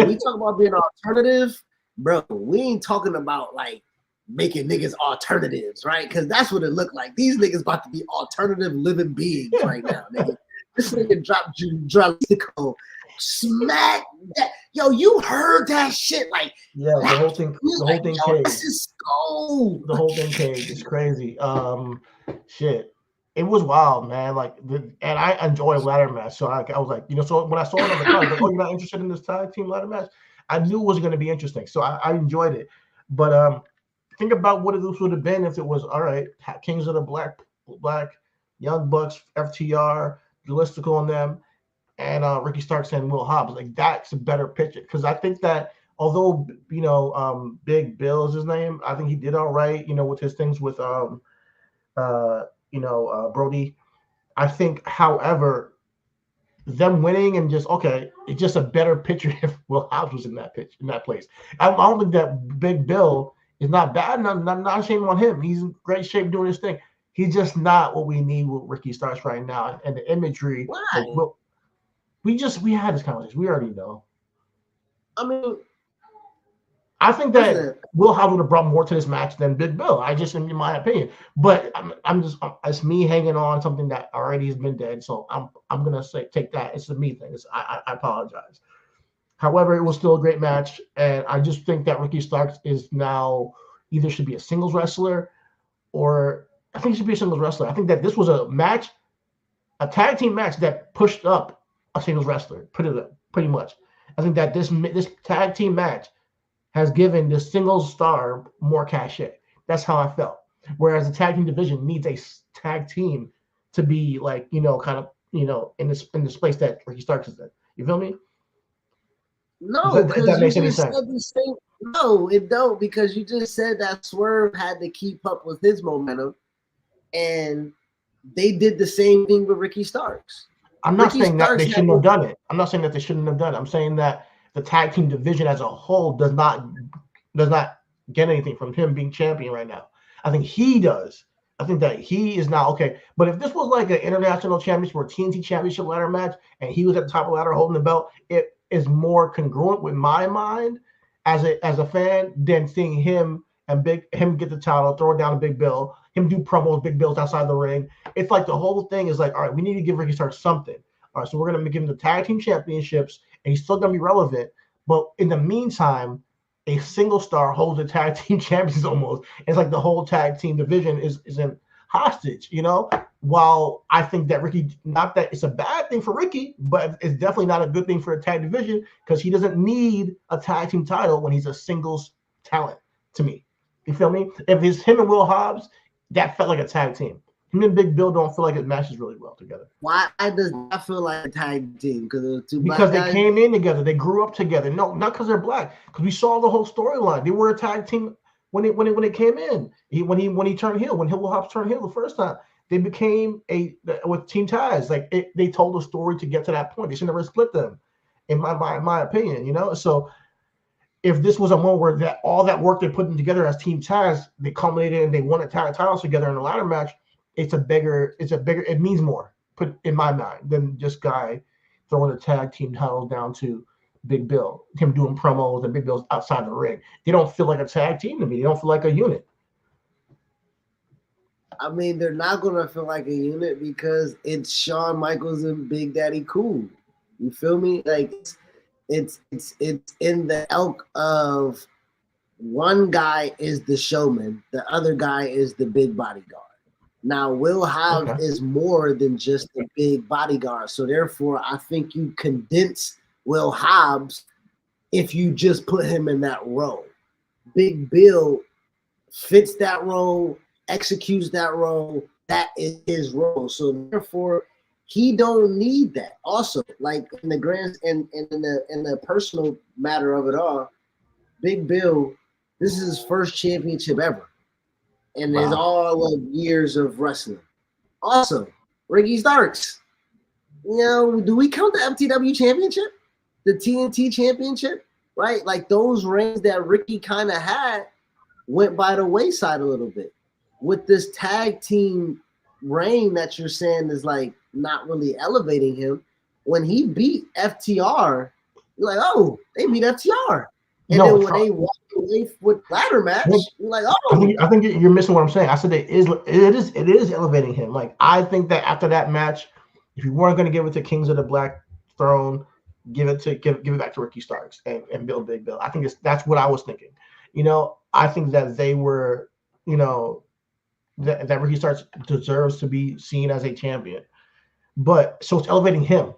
we talk about being alternative, bro, we ain't talking about like making niggas alternatives, right? Because that's what it looked like. These niggas about to be alternative living beings right now, nigga. This nigga dropped Jalisco, smack that. Yo, you heard that shit? Like, yeah, the whole thing caged. This is gold. The whole thing caged. It's crazy. Shit. It was wild, man. Like, and I enjoy ladder match, so I was like, you know, so when I saw it on the card, I was like, oh, you're not interested in this tag team ladder match? I knew it was going to be interesting, so I enjoyed it. But think about what this would have been if it was, all right, Kings of the Black, Young Bucks, FTR, Jalisco and them, and Ricky Starks and Will Hobbs. Like, that's a better picture, because I think that although, you know, Big Bill is his name, I think he did all right, you know, with his things with Brody. I think, however, them winning and just, okay, it's just a better picture if Will Hobbs was in that place. I don't think that Big Bill is not bad. Not shame on him. He's in great shape doing his thing. He's just not what we need with Ricky Starks right now. And the imagery. Why? Like, we had this conversation. We already know. I think that Will Hobbs would have brought more to this match than Big Bill. In my opinion. But I'm just, it's me hanging on something that already has been dead. So I'm gonna take that. It's a me thing. I apologize. However, it was still a great match, and I just think that Ricky Starks is now either should be a singles wrestler, or I think he should be a singles wrestler. I think that this was a match, a tag team match that pushed up a singles wrestler, pretty much. I think that this tag team match has given the singles star more cachet. That's how I felt. Whereas the tag team division needs a tag team to be like, you know, kind of, you know, in this place that Ricky Starks is in. You feel me? No, because that makes any sense. No, it don't, because you just said that Swerve had to keep up with his momentum, and they did the same thing with Ricky Starks. I'm not saying that they shouldn't have done it. I'm not saying that they shouldn't have done it. I'm saying that the tag team division as a whole does not get anything from him being champion right now. I think he does, I think that he is not okay. But if this was like an international championship or TNT championship ladder match, and he was at the top of the ladder holding the belt, it is more congruent with my mind as a fan than seeing him get the title, throw it down to Big Bill, him do promos, Big Bill's outside the ring. It's like the whole thing is like, all right, we need to give Ricky Starks something. All right, so we're gonna give him the tag team championships, and he's still gonna be relevant. But in the meantime, a single star holds the tag team champions almost. It's like the whole tag team division is in hostage, While I think that Ricky, not that it's a bad thing for Ricky, but it's definitely not a good thing for a tag division because he doesn't need a tag team title when he's a singles talent to me. You feel me? If it's him and Will Hobbs, that felt like a tag team. Him and Big Bill don't feel like it matches really well together. Why does that feel like a tag team? Because they came in together. They grew up together. No, not because they're black. Because we saw the whole storyline. They were a tag team when it came in. When he turned heel, when Will Hobbs turned heel the first time, they became with Team Taz. Like they told a story to get to that point. They should never split them, in my opinion. So if this was a moment where that all that work they put together as Team Taz, they culminated and they won a tag titles together in a ladder match, it means more, put in my mind, than just guy throwing the tag team titles down to Big Bill, him doing promos and Big Bill's outside the ring. They don't feel like a tag team to me. They don't feel like a unit. I mean, they're not gonna feel like a unit because it's Shawn Michaels and Big Daddy Cool. You feel me? Like it's in the elk of one guy is the showman, the other guy is the big bodyguard. Now, Will Hobbs is more than just a big bodyguard. So therefore, I think you condense Will Hobbs if you just put him in that role. Big Bill fits that role, executes that role. That is his role. So therefore, he don't need that. Also, like in the grand and in the personal matter of it all, Big Bill, this is his first championship ever. And there's all of years of wrestling. Also, Ricky Starks. Do we count the FTW championship? The TNT championship? Right? Like those reigns that Ricky kind of had went by the wayside a little bit. With this tag team reign that you're saying is like not really elevating him, when he beat FTR, you're like, oh, they beat FTR. And then when they walk away with ladder match, you're like, oh. I think you're missing what I'm saying. I said it is elevating him. Like I think that after that match, if you weren't going to give it to Kings of the Black Throne, give it back to Ricky Starks and Bill Big Bill. I think that's what I was thinking. I think that they were, that Ricky Starks deserves to be seen as a champion. But so it's elevating him.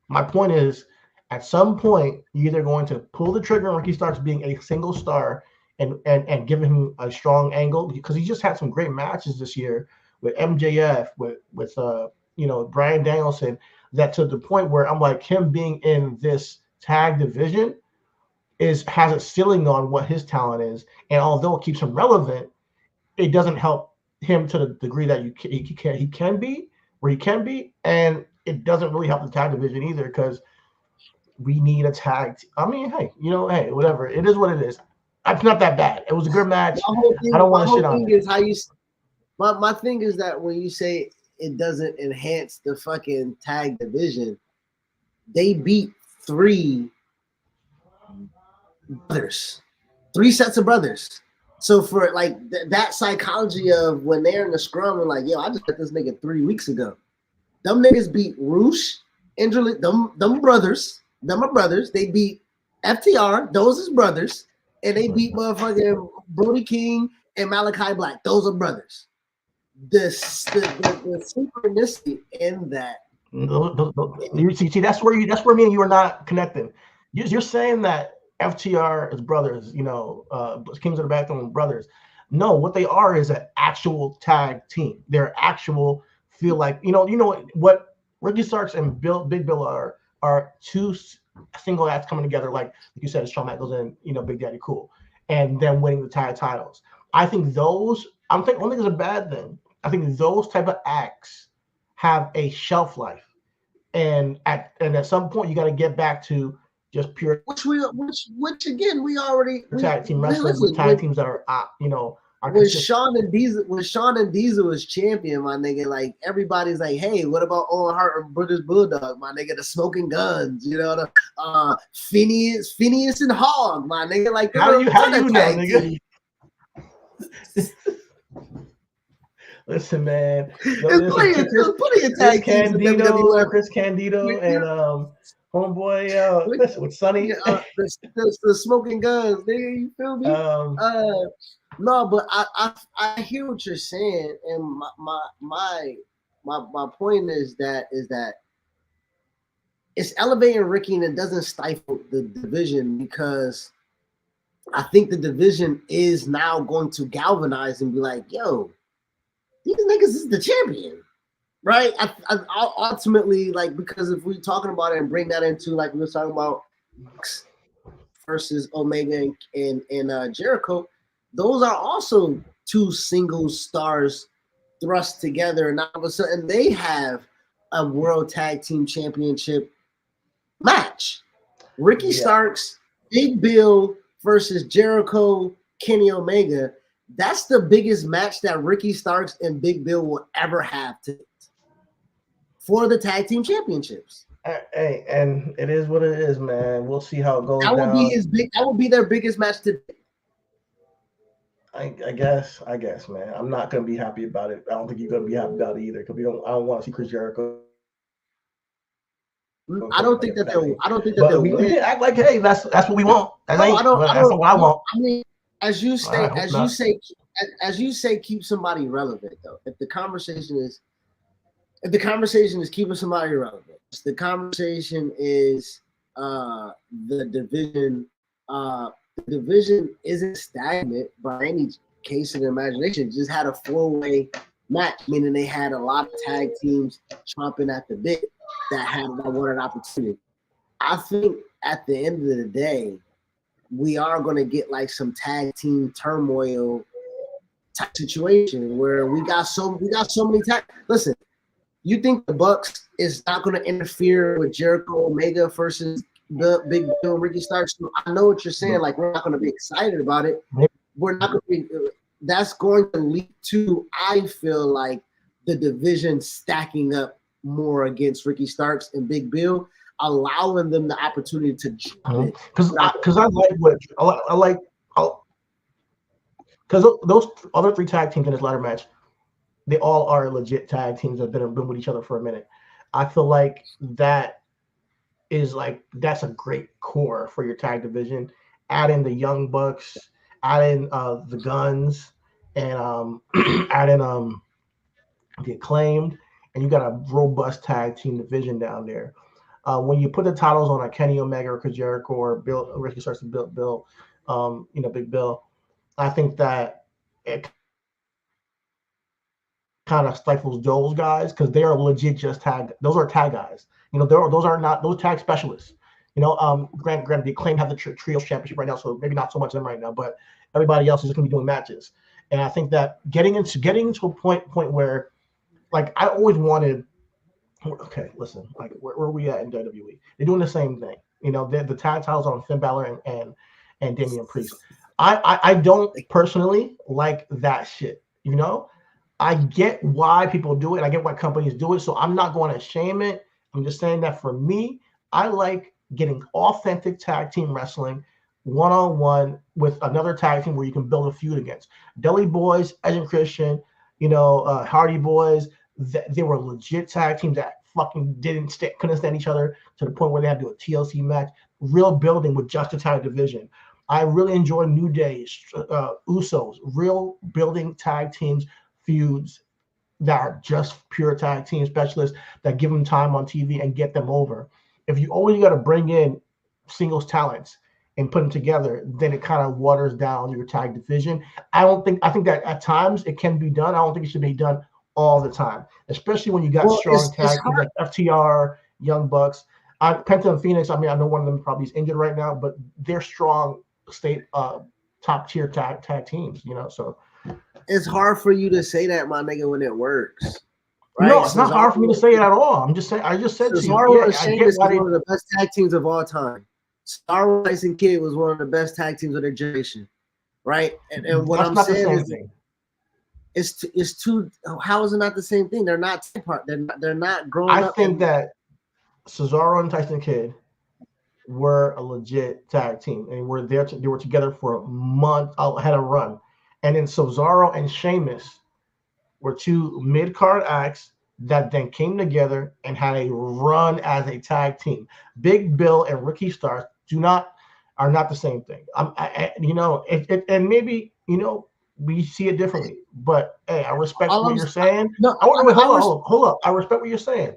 My point is, at some point, you're either going to pull the trigger on Ricky Starks being a single star and give him a strong angle, because he just had some great matches this year with MJF, with Bryan Danielson, that to the point where I'm like, him being in this tag division has a ceiling on what his talent is. And although it keeps him relevant, it doesn't help him to the degree that he can be, where he can be, and it doesn't really help the tag division either, because we need a tag. I mean, hey, whatever. It is what it is. It's not that bad. It was a good match. I don't want to shit on it. My thing is that when you say it doesn't enhance the fucking tag division, they beat three brothers, 3 sets of brothers. So for like that psychology of when they're in the scrum and like, yo, I just met this nigga 3 weeks ago. Them niggas beat Roosh, Indralit, them brothers. Them are brothers. They beat FTR. Those is brothers. And they beat motherfucking Brody King and Malachi Black. Those are brothers. The synchronicity in that. See, that's where me and you are not connecting. You're saying that FTR is brothers, Kings of the Backbone brothers. No, what they are is an actual tag team. They're actual feel like what Ricky Starks and Big Bill are two single acts coming together, like you said, Shawn Michaels and Big Daddy Cool, and then winning the tag titles. I think those. I don't think it's a bad thing. I think those type of acts have a shelf life, and at some point you got to get back to just pure. Which again we already tag team wrestling with tag teams that are when Sean and Diesel was champion, my nigga, like everybody's like, hey, what about Owen Hart and British Bulldog, my nigga, the Smoking Guns, you know, the Phineas and Hog, my nigga, like how you know, nigga? Listen, man. There's plenty of tag teams. Chris Candido and homeboy with Sonny. The Smoking Guns, nigga, you feel me? No, but I hear what you're saying, and my point is that it's elevating Ricky and it doesn't stifle the division, because I think the division is now going to galvanize and be like, yo, these niggas is the champion, right? I ultimately, like, because if we're talking about it and bring that into, like we were talking about versus Omega and Jericho, those are also two single stars thrust together, and all of a sudden they have a World Tag Team Championship match. Ricky Starks, Big Bill versus Jericho, Kenny Omega. That's the biggest match that Ricky Starks and Big Bill will ever have for the tag team championships. Hey, and it is what it is, man. We'll see how it goes. That would be their biggest match today. I guess, man. I'm not gonna be happy about it. I don't think you're gonna be happy about it either, because I don't want to see Chris Jericho. I don't think that they'll we act like, hey, that's what we want. That's what I want. I mean, as you say, keep somebody relevant though. If the conversation is keeping somebody relevant, the conversation is the division. The division isn't stagnant by any case of the imagination. It just had a 4-way match, meaning they had a lot of tag teams chomping at the bit that wanted opportunity. I think at the end of the day, we are going to get like some tag team turmoil type situation where we got so many tag. Listen, you think the Bucks is not going to interfere with Jericho Omega versus the Big Bill and Ricky Starks? I know what you're saying. Like, we're not going to be excited about it. We're not going to be. That's going to lead to, I feel like, the division stacking up more against Ricky Starks and Big Bill, allowing them the opportunity to because I like because those other 3 tag teams in this ladder match, they all are legit tag teams that have been with each other for a minute. I feel like that's a great core for your tag division. Add in the Young Bucks, add in the Guns, and add in the Acclaimed, and you got a robust tag team division down there. When you put the titles on a Kenny Omega or Chris Jericho or Ricky Starks and Bill, Big Bill, I think that it kind of stifles those guys, because they are legit just tag. Those are tag guys. Those are not those tag specialists. Granted, the Acclaim have the Trios Championship right now, so maybe not so much of them right now, but everybody else is just going to be doing matches. And I think that getting into a point where, like, I always wanted. Okay, listen, like, where are we at in WWE? They're doing the same thing. The tag titles on Finn Balor and Damian Priest. I don't personally like that shit. I get why people do it. I get why companies do it. So I'm not going to shame it. I'm just saying that for me, I like getting authentic tag team wrestling one-on-one with another tag team where you can build a feud against. Dudley Boys, Edge and Christian, Hardy Boys, they were legit tag teams that fucking couldn't stand each other to the point where they had to do a TLC match. Real building with just a tag division. I really enjoy New Day, Usos, real building tag teams, feuds that are just pure tag team specialists that give them time on TV and get them over. If you always got to bring in singles talents and put them together, then it kind of waters down your tag division. I think that at times it can be done. I don't think it should be done all the time, especially when you got strong tag teams like FTR, Young Bucks, Penta and Phoenix. I mean, I know one of them probably is injured right now, but they're strong state top tier tag teams, so it's hard for you to say that, my nigga, when it works. Right? No, it's not hard for me to say it at all. I'm just saying. I just said to you, is one of the best tag teams of all time. Starlight and Kid was one of the best tag teams of their generation. right? And what That's I'm not the saying same is, thing. it's two. How is it not the same thing? They're not part. They're not growing I up. think that Cesaro and Tyson Kidd were a legit tag team, and they were together for a month. Had a run, and then Cesaro and Sheamus were two mid-card acts that then came together and had a run as a tag team. Big Bill and Ricky Starks are not the same thing. And maybe we see it differently. But hey, I respect what you're saying. No, hold up. I respect what you're saying.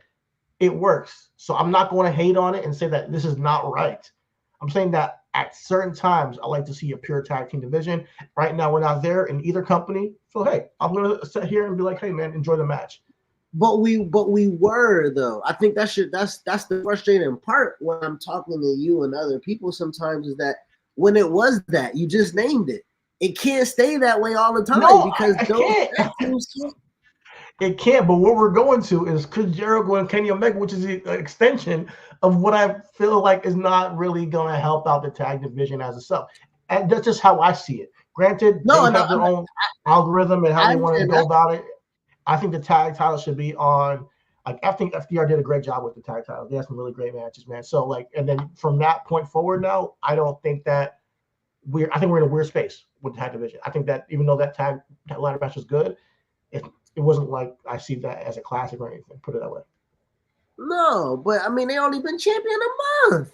It works. So I'm not going to hate on it and say that this is not right. I'm saying that at certain times, I like to see a pure tag team division. Right now, we're not there in either company. So, hey, I'm going to sit here and be like, hey, man, enjoy the match. But we were, though. I think that's the frustrating part when I'm talking to you and other people sometimes is that when it was that, you just named it. It can't stay that way all the time because I can't. It can't, but what we're going to is Chris Jericho and Kenny Omega, which is an extension of what I feel like is not really going to help out the tag division as itself. And that's just how I see it. Granted, they have their own algorithm and how they want to go about it. I think the tag title should be on, like, I think FDR did a great job with the tag title. They had some really great matches, man. So, like, and then from that point forward now, I don't think that I think we're in a weird space with the tag division. I think that even though that ladder match was good, it wasn't like I see that as a classic or anything, put it that way. No, but I mean, they only been champion a month.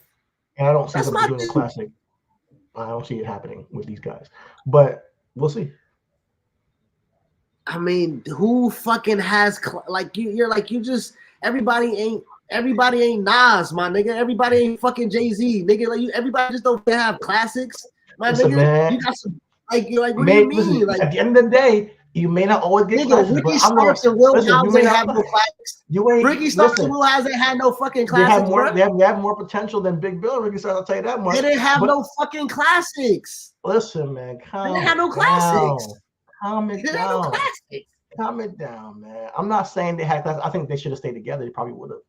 And I don't see them doing a classic. I don't see it happening with these guys. But we'll see. I mean, who fucking has everybody ain't Nas, my nigga. Everybody ain't fucking Jay-Z, nigga. Like everybody just don't have classics, my nigga. Man, you got some what do you mean? Listen, like at the end of the day, you may not always get classics. Ricky Starks and Will Hobbs ain't have no classics. Ricky Starks and Will Hobbs ain't had no fucking classics. They have more potential than Big Bill and Ricky Starks. I'll tell you that much. They didn't have no fucking classics. Listen, man, they didn't have no classics. Calm it down, man. I'm not saying they had classics. I think they should have stayed together. They probably would have.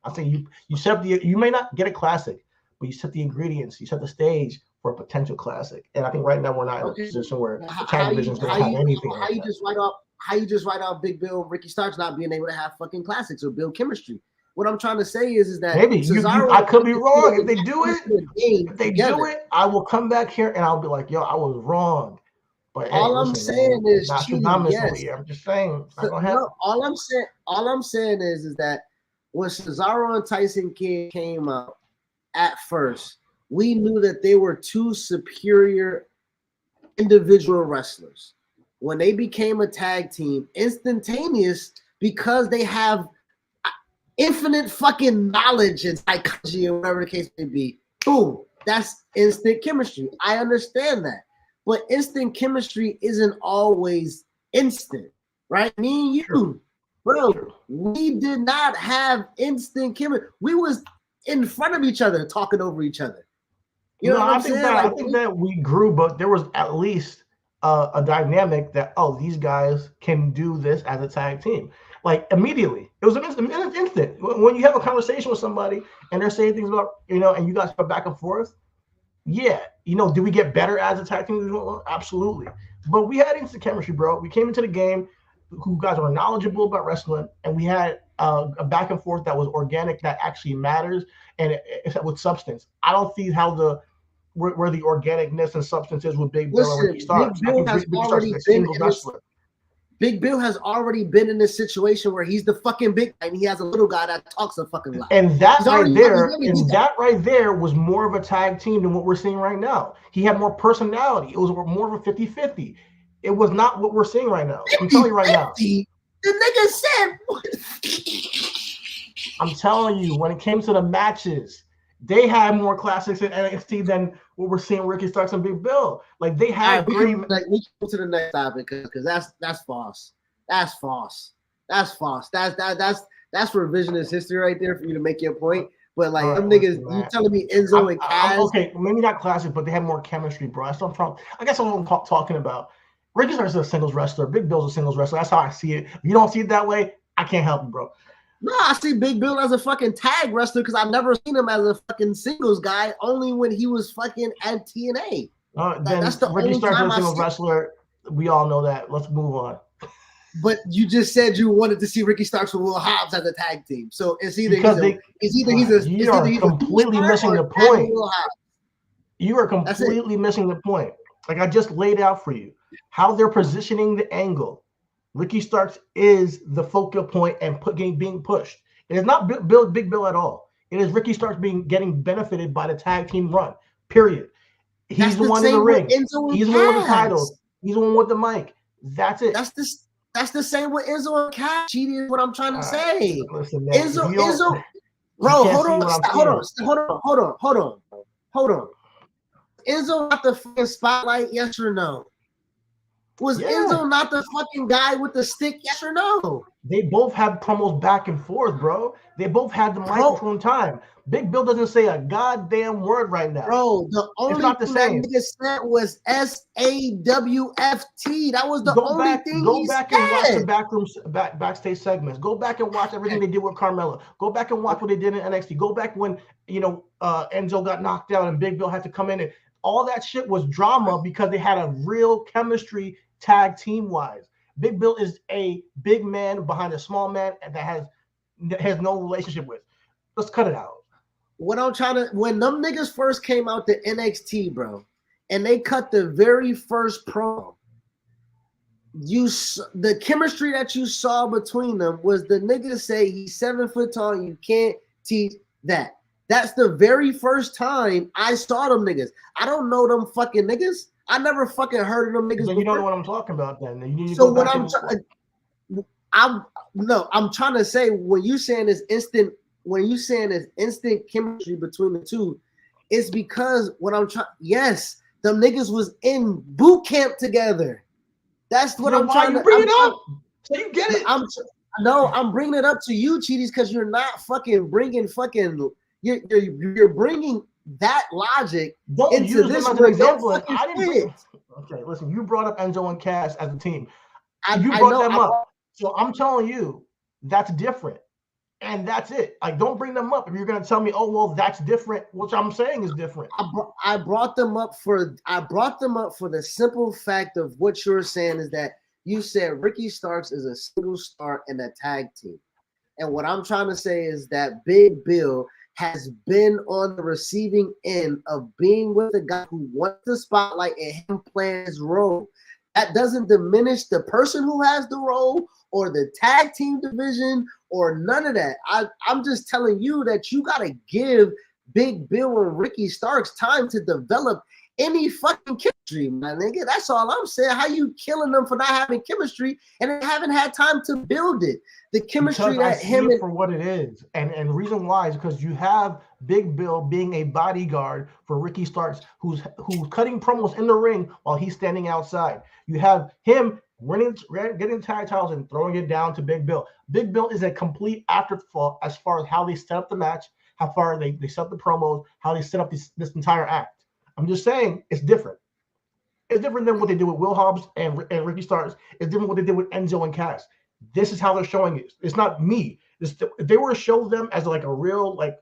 I think you set up you may not get a classic, but you set the ingredients, you set the stage for a potential classic. And I think right now we're not in a position where the tag division is going to have anything. How you just write off Big Bill and Ricky Starks not being able to have fucking classics or build chemistry? What I'm trying to say is that maybe I could be wrong. If they do it, I will come back here and I'll be like, yo, I was wrong. But all I'm saying is cheating. Yes. I'm just saying. All I'm saying is that when Cesaro and Tyson Kidd came out at first, we knew that they were two superior individual wrestlers. When they became a tag team, instantaneous, because they have infinite fucking knowledge and psychology or whatever the case may be, boom, that's instant chemistry. I understand that. But instant chemistry isn't always instant, right? Me and you, bro, we did not have instant chemistry. We was in front of each other, talking over each other. You know what I'm saying? I think that we grew, but there was at least a dynamic that, these guys can do this as a tag team. Like immediately. It was an instant. When you have a conversation with somebody and they're saying things about, and you guys go back and forth, yeah, do we get better as a tag team? Absolutely. But we had instant chemistry, bro. We came into the game, who guys were knowledgeable about wrestling, and we had a back and forth that was organic, that actually matters, and it's with substance. I don't see how where the organicness and substance is with Big Bill and Ricky Starks. Big Bill has already been in this situation where he's the fucking big guy and he has a little guy that talks a fucking lot. And that right there was more of a tag team than what we're seeing right now. He had more personality. It was more of a 50-50. It was not what we're seeing right now. I'm telling you right now. The nigga said. I'm telling you, when it came to the matches, they had more classics in NXT than what we're seeing Ricky Starks and Big Bill. Like they had great. We can go to the next topic because that's false. That's false. That's false. That's revisionist history right there for you to make your point. But like them niggas, you telling me Enzo and Kaz? Okay, maybe not classic, but they had more chemistry, bro. That's what I guess I'm talking about. Ricky Starks is a singles wrestler. Big Bill's a singles wrestler. That's how I see it. If you don't see it that way, I can't help you, bro. No, I see Big Bill as a fucking tag wrestler because I've never seen him as a fucking singles guy, only when he was fucking at TNA. Then That's the Ricky only Starks is time a I singles see. wrestler. We all know that. Let's move on. But you just said you wanted to see Ricky Starks with Will Hobbs as a tag team. So it's either you are completely missing the point. You are completely missing the point. Like I just laid out for you how they're positioning the angle. Ricky Starks is the focal point and being pushed. It is not Big Bill at all. It is Ricky Starks getting benefited by the tag team run. Period. He's the one in the ring. He's the one with the titles. He's the one with the mic. That's it. That's the same with Enzo and Cass. Cheating is what I'm trying to say. Listen, man, Enzo, bro, hold on. Enzo got the fucking spotlight, yes or no? Was Enzo not the fucking guy with the stick, yes or no? They both had promos back and forth, bro. They both had the microphone time. Big Bill doesn't say a goddamn word right now. Bro, the only thing that nigga said was SAWFT. That was the only thing he said. Go back and watch the backstage segments. Go back and watch everything they did with Carmella. Go back and watch what they did in NXT. Go back when, Enzo got knocked out and Big Bill had to come in. And all that shit was drama because they had a real chemistry tag team wise. Big Bill is a big man behind a small man and that has no relationship with. Let's cut it out. When them niggas first came out to NXT, bro, and they cut the very first promo, the chemistry that you saw between them was the niggas say he's 7 foot tall, you can't teach that. That's the very first time I saw them niggas. I don't know them fucking niggas. I never fucking heard of them niggas. Then you don't know what I'm talking about then. I'm trying to say when you saying is instant chemistry between the two, it's because yes, them niggas was in boot camp together. That's what I'm trying to bring it up. So you get it. I'm bringing it up to you, Cheaties, because you're not fucking bringing you're bringing that logic into this as an example. Okay, listen, you brought up Enzo and Cass as a team. You brought them up. So I'm telling you, that's different. And that's it. Like, don't bring them up if you're going to tell me, oh, well, that's different, which I'm saying is different. I brought them up for the simple fact of what you're saying is that you said Ricky Starks is a single star in a tag team. And what I'm trying to say is that Big Bill has been on the receiving end of being with a guy who wants the spotlight and him playing his role. That doesn't diminish the person who has the role or the tag team division or none of that. I'm just telling you that you got to give Big Bill and Ricky Starks time to develop any fucking chemistry, my nigga. That's all I'm saying. How you killing them for not having chemistry and they haven't had time to build it? The chemistry because for what it is, and reason why is because you have Big Bill being a bodyguard for Ricky Starks, who's cutting promos in the ring while he's standing outside. You have him getting tag titles and throwing it down to Big Bill. Big Bill is a complete afterthought as far as how they set up the match, how far they set up the promos, how they set up this entire act. I'm just saying it's different. It's different than what they did with Will Hobbs and Ricky Starks. It's different what they did with Enzo and Cass. This is how they're showing it. It's not me. If they were to show them as like a real like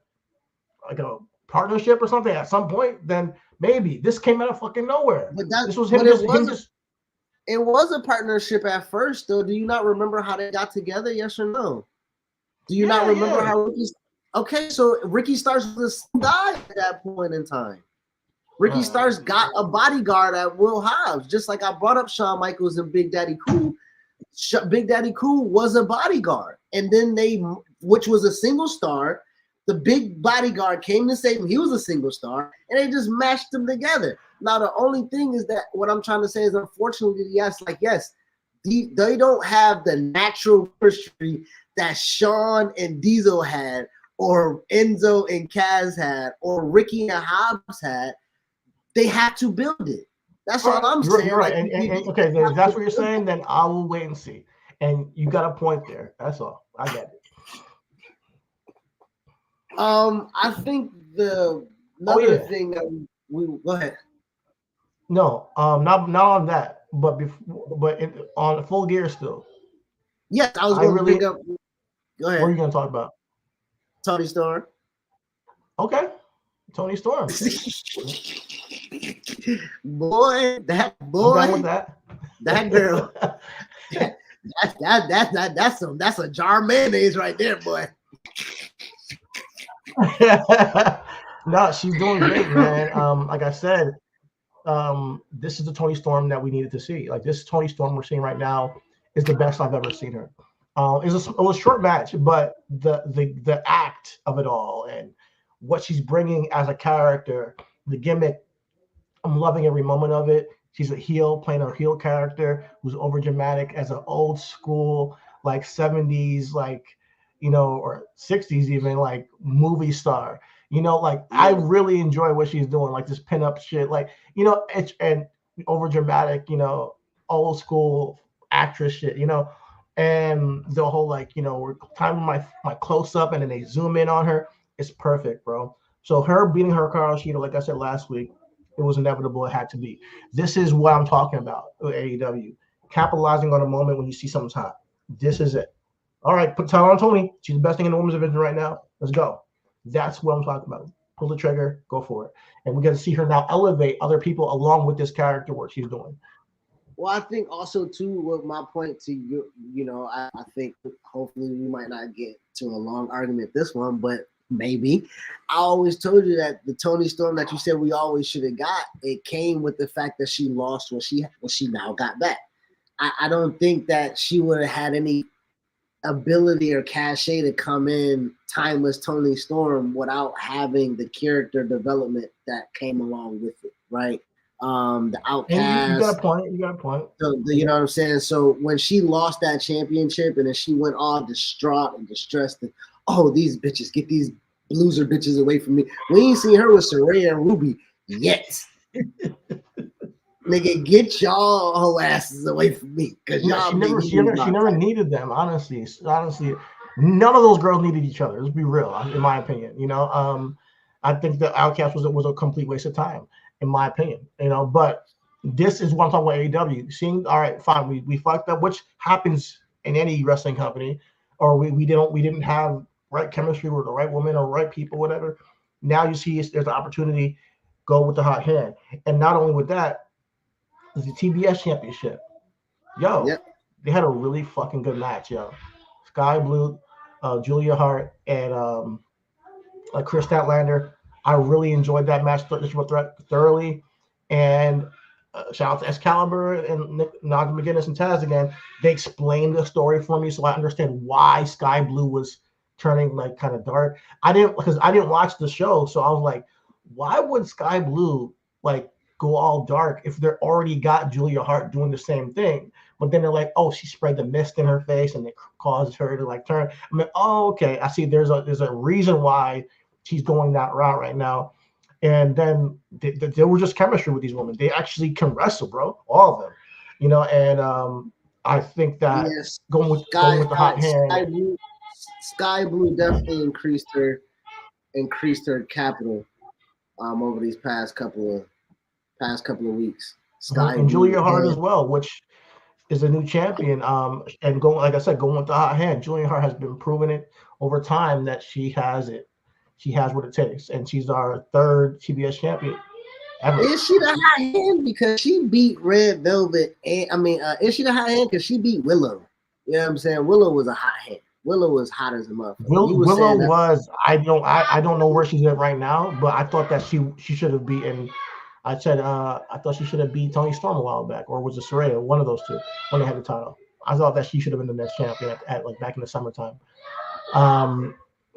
a partnership or something at some point, then maybe. This came out of fucking nowhere. This was him just. It was a partnership at first, though. Do you not remember how they got together? Yes or no? Do you not remember how Okay, so Ricky Starks was a guy at that point in time. Ricky Starks got a bodyguard at Will Hobbs, just like I brought up Shawn Michaels and Big Daddy Cool. Big Daddy Cool was a bodyguard, and then which was a single star. The big bodyguard came to save him. He was a single star, and they just mashed them together. Now, the only thing is that what I'm trying to say is, unfortunately, yes, they don't have the natural chemistry that Shawn and Diesel had, or Enzo and Cass had, or Ricky and Hobbs had. They have to build it. That's all I'm saying. You're right. Okay, then if that's what you're saying, then I will wait and see. And you got a point there. That's all. I get it. I think another thing that we go ahead. No, not on that, but on Full Gear still. Yes, I was going to bring up. Go ahead. What are you going to talk about? Tony Storm. Okay. Tony Storm. Boy, I'm down with that. That girl. That's a jar of mayonnaise right there, boy. No, she's doing great, man. Like I said, this is the Tony Storm that we needed to see. Like this Tony Storm we're seeing right now is the best I've ever seen her. It was a short match, but the act of it all and what she's bringing as a character, the gimmick, I'm loving every moment of it. She's a heel playing a heel character who's over dramatic as an old school like 70s or 60s even like movie star. Like I really enjoy what she's doing, like this pinup shit, like it's and over dramatic, old school actress shit, and the whole we're timing my close up and then they zoom in on her. It's perfect, bro. So her beating her Hikaru Shida, like I said last week, it was inevitable. It had to be. This is what I'm talking about with AEW, capitalizing on a moment when you see something's hot. This is it. All right, put Tyler on Tony. She's the best thing in the women's division right now. Let's go. That's what I'm talking about. Pull the trigger, go for it. And we got to see her now elevate other people along with this character work she's doing. Well, I think also too, with my point to you, I think hopefully we might not get to a long argument this one, but maybe. I always told you that the Tony Storm that you said we always should have got, it came with the fact that she lost what she now got back. I don't think that she would have had any ability or cachet to come in timeless Tony Storm without having the character development that came along with it, right? The outcast. You got a point. So, you know what I'm saying? So when she lost that championship and then she went all distraught and distressed and, oh, these bitches, get these loser bitches away from me. We ain't seen her with Saraya and Ruby yet. Nigga, get y'all whole asses away from me. Cause y'all she never needed them, honestly. None of those girls needed each other. Let's be real, in my opinion. I think the Outcast was a complete waste of time, in my opinion. But this is what I'm talking about AEW. Seeing, all right, fine, we fucked up, which happens in any wrestling company, or we didn't have right chemistry with the right woman or right people, whatever. Now you see there's an opportunity, go with the hot hand. And not only with that, the TBS championship. They had a really fucking good match, yo. Sky Blue, Julia Hart, and Chris Statlander. I really enjoyed that match thoroughly. And shout out to Excalibur and Nigel McGuinness and Taz again. They explained the story for me, so I understand why Sky Blue was turning like kind of dark. I didn't watch the show, so I was like, why would Sky Blue like go all dark if they're already got Julia Hart doing the same thing? But then they're like, oh, she sprayed the mist in her face and it caused her to like turn. I mean, oh, okay, I see. There's a reason why she's going that route right now. And then there was just chemistry with these women. They actually can wrestle, bro, all of them. And I think that going with the hot hand. Sky Blue definitely increased her capital over these past couple of weeks. And Julia Hart as well, which is a new champion. And going with the hot hand, Julia Hart has been proving it over time that she has it. She has what it takes, and she's our third TBS champion ever. Is she the hot hand because she beat Red Velvet? Is she the hot hand because she beat Willow? You know what I'm saying? Willow was a hot hand. Willow was hot as a motherfucker. Willow was. I don't know where she's at right now, but I thought that she should have beaten. I said I thought she should have beat Toni Storm a while back, or was it Saraya? One of those two when they had the title. I thought that she should have been the next champion at like back in the summertime.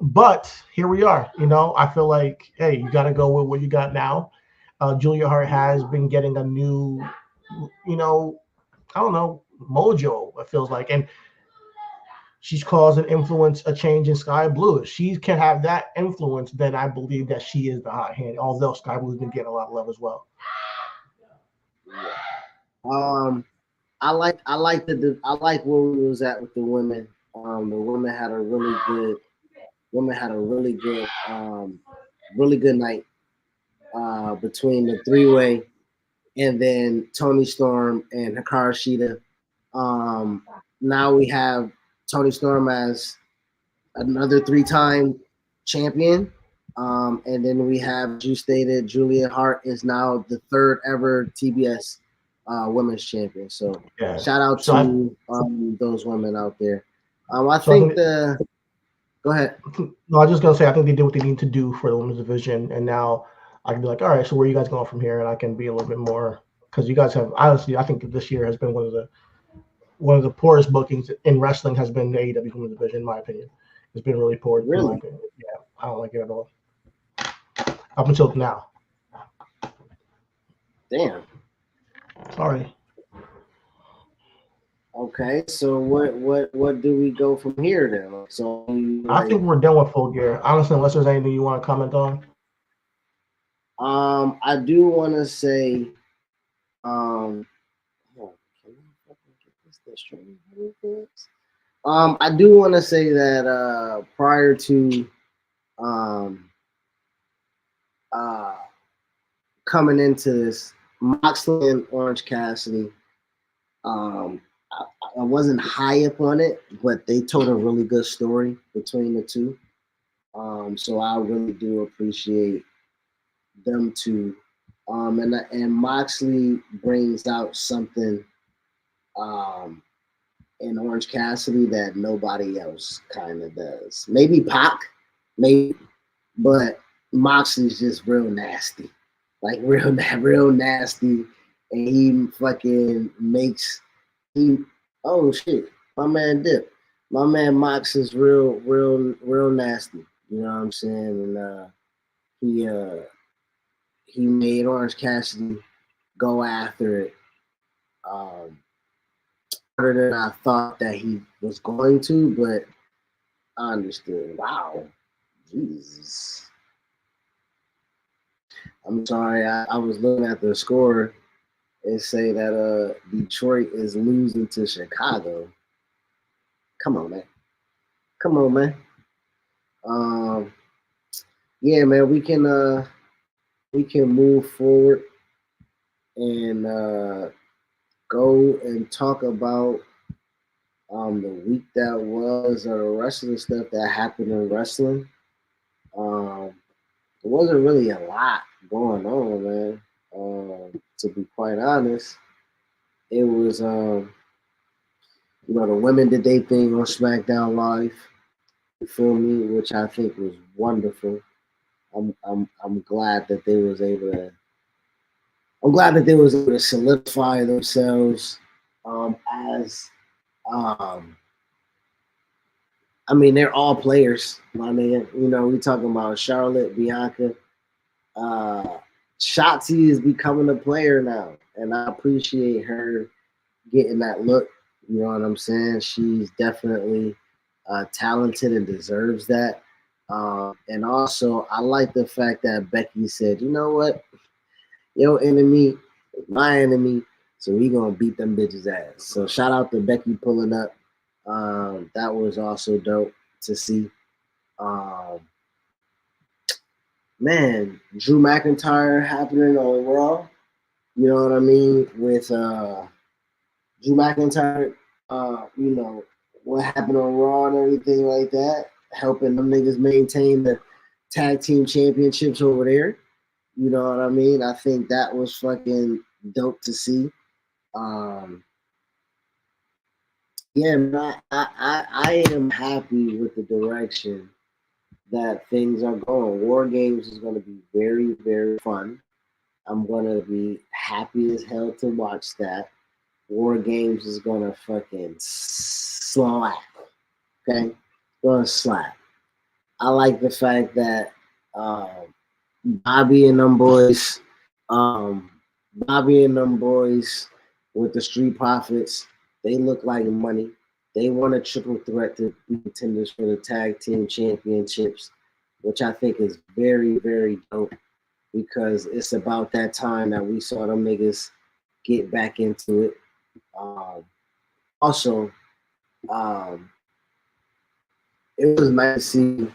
But here we are. I feel like, hey, you got to go with what you got now. Julia Hart has been getting a new, I don't know, mojo. It feels like, and she's caused an influence, a change in Sky Blue. If she can have that influence, then I believe that she is the hot hand. Although Sky Blue's been getting a lot of love as well. I like where we was at with the women. The women had a really good night between the three-way and then Toni Storm and Hikaru Shida. Now we have Toni Storm as another 3-time champion, And then we have, as you stated, Julia Hart is now the third ever TBS women's champion. So Yeah. shout out So I to those women out there. I so I think think the go ahead. no, I was just gonna say I think they did what they need to do for the women's division, and now I can be like, all right, so where are you guys going from here? And I can be a little bit more because you guys have honestly, I think that this year has been one of the poorest bookings in wrestling has been the AEW women's division, in my opinion. It's been really poor, in my Really? opinion. Yeah, I don't like it at all up until now. Damn. Sorry. Okay. So what do we go from here then? So I like think we're done with Full Gear. Honestly, unless there's anything you want to comment on. I do want to say oh, can I fucking get this stream? I do want to say that prior to um uh coming into this, Moxley and Orange Cassidy, um, I, I wasn't high up on it, but they told a really good story between the two. So I really do appreciate them two. And Moxley brings out something um, in Orange Cassidy that nobody else kind of does. Maybe Pac, maybe, but Moxley's just real nasty, like real nasty, and he fucking makes he. Oh shit, my man Dip, my man Mox is real nasty. You know what I'm saying? And he uh he made Orange Cassidy go after it harder than I thought that he was going to, but I understood. Wow, Jesus. I'm sorry, I was looking at the score and say that Detroit is losing to Chicago. Come on, man. Come on, man. Um, yeah, man, we can move forward and go and talk about the week that was or the rest of the stuff that happened in wrestling. Um, there wasn't really a lot going on, man. To be quite honest, it was the women did their thing on SmackDown Live. You feel me? Which I think was wonderful. I'm glad that they was able to. I'm glad that they was able to solidify themselves as. Um, I mean, they're all players, my man. We talking about Charlotte, Bianca. Uh, Shotzi is becoming a player now, and I appreciate her getting that look. You know what I'm saying? She's definitely talented and deserves that. And also, I like the fact that Becky said, "You know what? Your enemy, my enemy. So we gonna beat them bitches ass." So shout out to Becky pulling up. That was also dope to see. Um, man, Drew McIntyre happening on Raw. You know what I mean? With Drew McIntyre, what happened on Raw and everything like that, helping them niggas maintain the tag team championships over there. You know what I mean? I think that was fucking dope to see. Um, yeah, man, I am happy with the direction that things are going. War Games is going to be very, very fun. I'm going to be happy as hell to watch that. War Games is going to fucking slap. Okay? Going to slap. I like the fact that Bobby and them boys, um, Bobby and them boys with the Street Profits, they look like money. They want a triple threat to be contenders for the tag team championships, which I think is very, very dope because it's about that time that we saw them niggas get back into it. Um, also, um, it was nice to see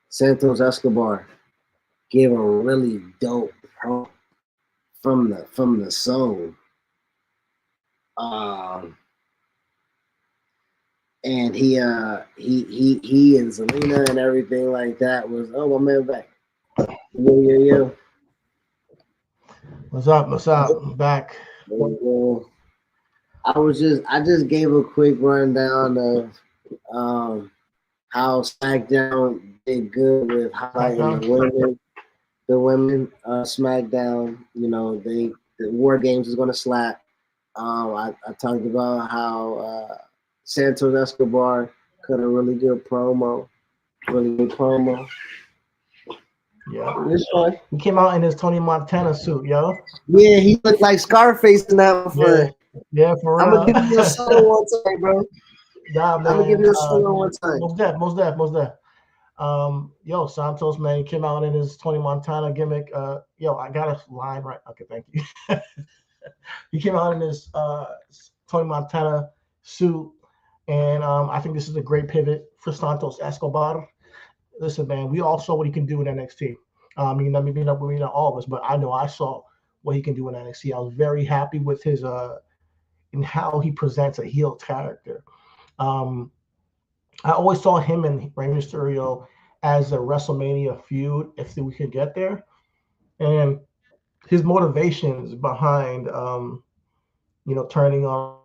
Santos Escobar gave a really dope pro from the soul. Um, and he and Zelina and everything like that was, oh, my man back. Yeah. What's up? What's up? I'm back. Well, I just gave a quick rundown of how SmackDown did good with highlighting the women SmackDown. You know, the War Games is going to slap. I talked about how Santos Escobar cut a really good promo. Yeah. It's fun. He came out in his Tony Montana suit, yo. Yeah, he looked like Scarface in that Yeah. one. Yeah, for I'm real. gonna give you a solo one time, bro. Nah, I'm gonna give man. you a solo one time. Most deaf. Yo, Santos, man, he came out in his Tony Montana gimmick. Yo, I got a line right. Okay, thank you. He came out in his Tony Montana suit, and I think this is a great pivot for Santos Escobar. Listen, man, we all saw what he can do in NXT. Maybe not all of us, but I know I saw what he can do in NXT. I was very happy with his in how he presents a heel character. Um, I always saw him and Rey Mysterio as a WrestleMania feud if we could get there, and his motivations behind turning on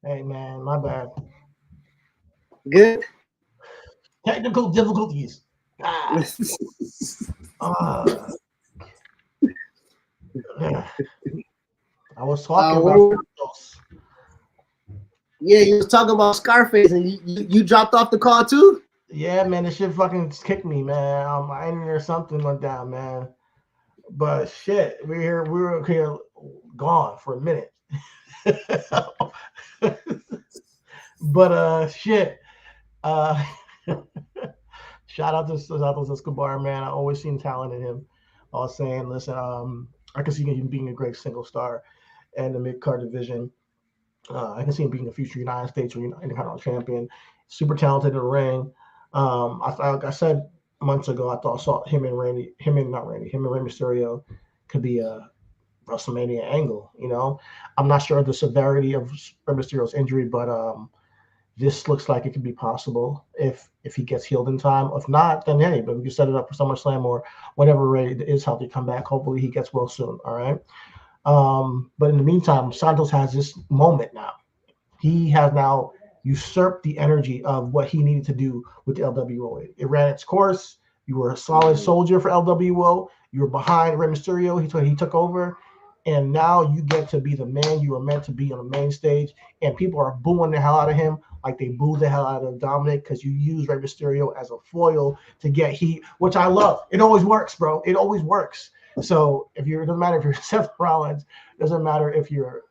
Hey man, my bad. Good. Technical difficulties. Ah, uh, I was talking about Santos. Yeah, you was talking about Scarface, and you dropped off the call too. Yeah, man, this shit fucking kicked me, man. I didn't hear something went down, man. But shit, we were here gone for a minute. But shit. Uh, shout out to Santos Escobar, man. I always seen talent in him. I was saying, listen, I can see him being a great single star in the mid card division. I can see him being a future United States or Intercontinental champion. Super talented in the ring. Like I said months ago, I thought saw him and Rey Mysterio could be a WrestleMania angle. I'm not sure of the severity of Rey Mysterio's injury, but this looks like it could be possible if he gets healed in time. If not, then hey, but we can set it up for SummerSlam or whenever Rey is healthy come back. Hopefully he gets well soon. All right. But in the meantime, Santos has this moment now. He has now usurped the energy of what he needed to do with the LWO. It ran its course. You were a solid soldier for LWO. You were behind Rey Mysterio. He took over. And now you get to be the man you were meant to be on the main stage. And people are booing the hell out of him like they booed the hell out of Dominic because you use Rey Mysterio as a foil to get heat, which I love. It always works, bro. It always works. So it doesn't matter if you're Seth Rollins, it doesn't matter if you're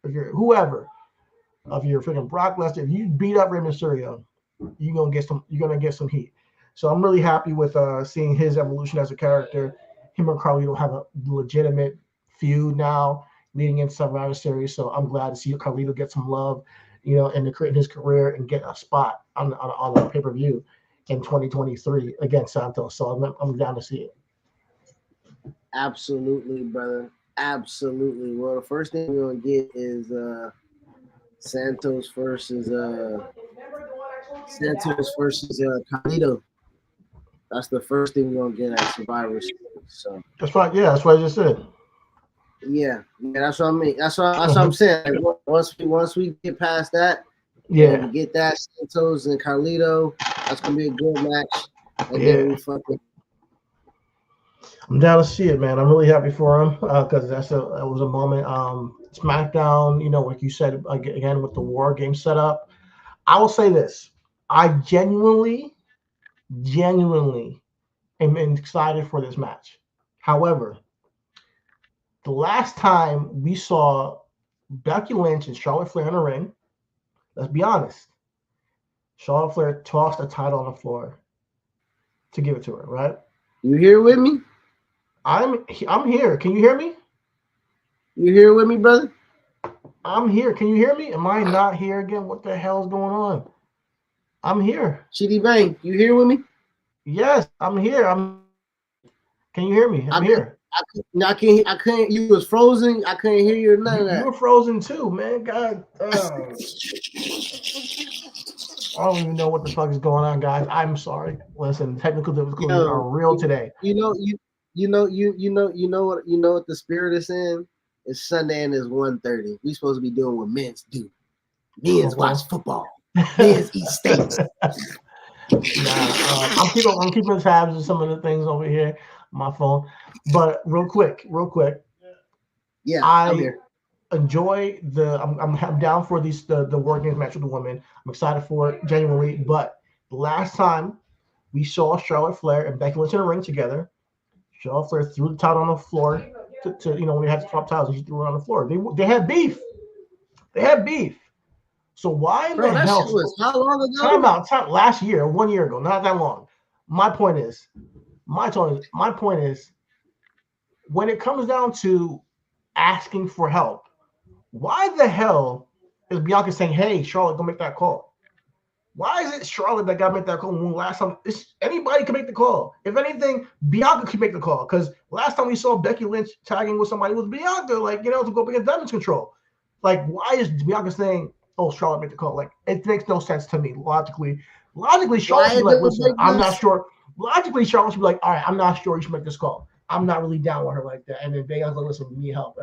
whoever, if you're freaking Brock Lesnar, if you beat up Rey Mysterio, you're gonna get some heat. So I'm really happy with seeing his evolution as a character. Him and Carlito have a legitimate feud now leading into Survivor Series. So I'm glad to see Carlito get some love, in his career and get a spot on the pay-per-view in 2023 against Santos. So I'm down to see it. Absolutely, brother. Absolutely. Well, the first thing we're gonna get is Santos versus Carlito. That's the first thing we're gonna get at Survivor Series. So that's right. Yeah, that's what I just said. Yeah, that's what I mean. That's what I'm saying. Like, once we get past that, yeah, we get that Santos and Carlito. That's gonna be a good match. And yeah. then we fucking. I'm down to see it, man. I'm really happy for him because that was a moment. SmackDown, like you said again with the War game setup. I will say this: I genuinely am excited for this match. However, the last time we saw Becky Lynch and Charlotte Flair in the ring, let's be honest, Charlotte Flair tossed a title on the floor to give it to her, right? You here with me? I'm here. Can you hear me? You here with me, brother? I'm here. Can you hear me? Am I not here again? What the hell is going on? I'm here. Chitty Bang, you here with me? Yes, I'm here. Can you hear me? I'm here. I couldn't. You was frozen. I couldn't hear you. None of that. You were frozen too, man. God. I don't even know what the fuck is going on, guys. I'm sorry. Listen, technical difficulties are real today. You know what the spirit is saying? It's Sunday and it's 1:30. We supposed to be doing what men's do. Men's watch football. Men's eat steaks. I'm keeping tabs of some of the things over here on my phone. But real quick. Yeah, I'm here. Enjoy I'm down for the War Games match with the women. I'm excited for it genuinely. But the last time we saw Charlotte Flair and Becky Lynch in the ring together, Charlotte Flair threw the title on the floor to when they had to swap titles, she threw it on the floor. They had beef. So why in the hell? That shit was how long ago? Time last year, 1 year ago, not that long. My point is, when it comes down to asking for help, why the hell is Bianca saying, "Hey, Charlotte, go make that call"? Why is it Charlotte that got to make that call when last time anybody can make the call? If anything, Bianca can make the call because last time we saw Becky Lynch tagging with somebody was Bianca, to go against damage control. Like, why is Bianca saying, "Oh, Charlotte make the call"? Like, it makes no sense to me logically. Charlotte should be like, "Listen, I'm not sure." Logically, Charlotte should be like, "All right, I'm not sure you should make this call. I'm not really down with her like that." And then Bianca's like, "Listen, we need help.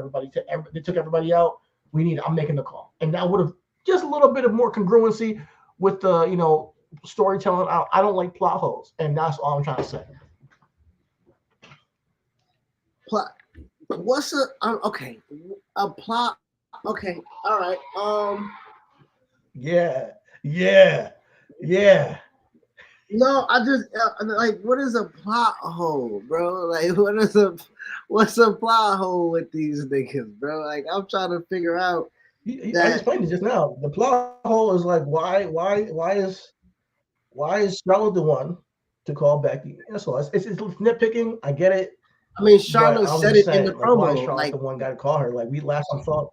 They took everybody out. I'm making the call." And that would have just a little bit of more congruency with the storytelling. I don't like plot holes, and that's all I'm trying to say. Plot. What's a plot? Okay, all right. Yeah. No, I just what is a plot hole, bro? Like, what's a plot hole with these niggas, bro? Like, I'm trying to figure out I explained it just now. The plot hole is like why is Charlotte the one to call Becky? That's all. It's nitpicking. I get it. I mean, Charlotte said it in the promo. Why is Charlotte the one got to call her? Like we last time saw.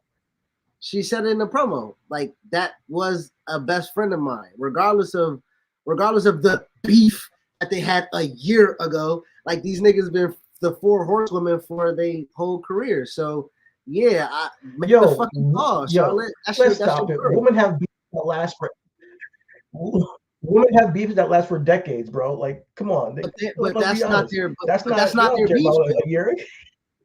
She said it in the promo. Like that was a best friend of mine, regardless of the beef that they had a year ago. Like these niggas been the 4 horsewomen for their whole career. So yeah, make the fucking call, Charlotte. Let's stop it. Women have beef that lasts for. Women have beefs that last for decades, bro. Like, come on. But that's not their. That's not their beef. A year.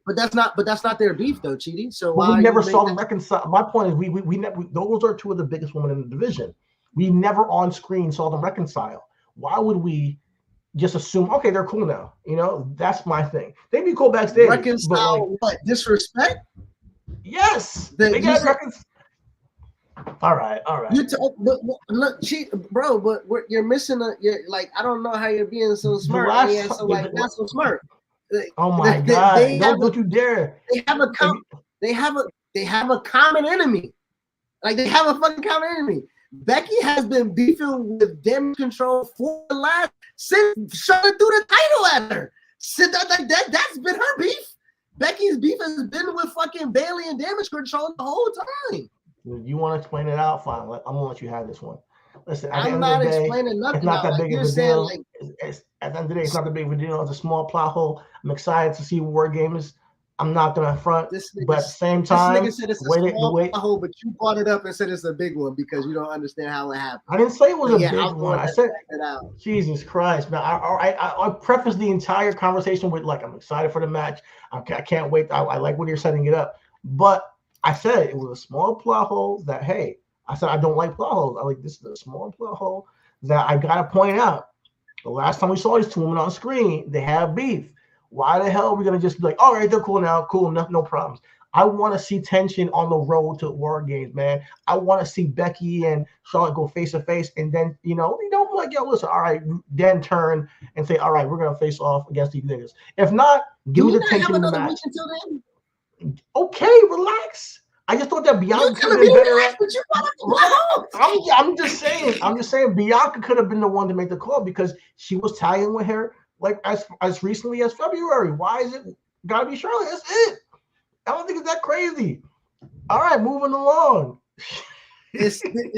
But that's not their beef though, Chidi. So we never saw them reconcile. My point is, we never. Those are 2 of the biggest women in the division. We never on screen saw them reconcile. Why would we just assume? Okay, they're cool now. You know, that's my thing. They'd be cool backstage. Reconcile what? Disrespect? Yes, they got reconcile. All right. But look, bro. But you're missing you're like, I don't know how you're being so smart. Not so smart. Oh my God! Don't you dare! They have a common enemy. Like they have a fucking common enemy. Becky has been beefing with Damage Control for the last since Charlotte threw the title at her. That's been her beef. Becky's beef has been with fucking Bayley and Damage Control the whole time. You want to explain it out? Fine. I'm gonna let you have this one. Listen, I'm not explaining nothing. It's not that big of a deal. At the end of the day, it's not that big of a deal. It's a small plot hole. I'm excited to see War Games. I'm not gonna front, but at the same time, this nigga said it's a small plot hole, but you brought it up and said it's a big one because you don't understand how it happened. I didn't say it was a big one. I said, Jesus Christ, man! I prefaced the entire conversation with like, I'm excited for the match. I can't wait. I like when you're setting it up, but I said it was a small plot hole that, hey, I said I don't like plot holes. I like this is a small plot hole that I gotta point out. The last time we saw these 2 women on screen, they have beef. Why the hell are we gonna just be like, all right, they're cool now, cool, no problems. I want to see tension on the road to War Games, man. I want to see Becky and Charlotte go face to face, and then like, yo, listen, all right, then turn and say, all right, we're gonna face off against these niggas. If not, give me the tension in the match. Okay, relax. I just thought that Bianca could have been better. I'm just saying Bianca could have been the one to make the call because she was tagging with her like as recently as February. Why is it gotta be Charlotte? That's it. I don't think it's that crazy. All right, moving along.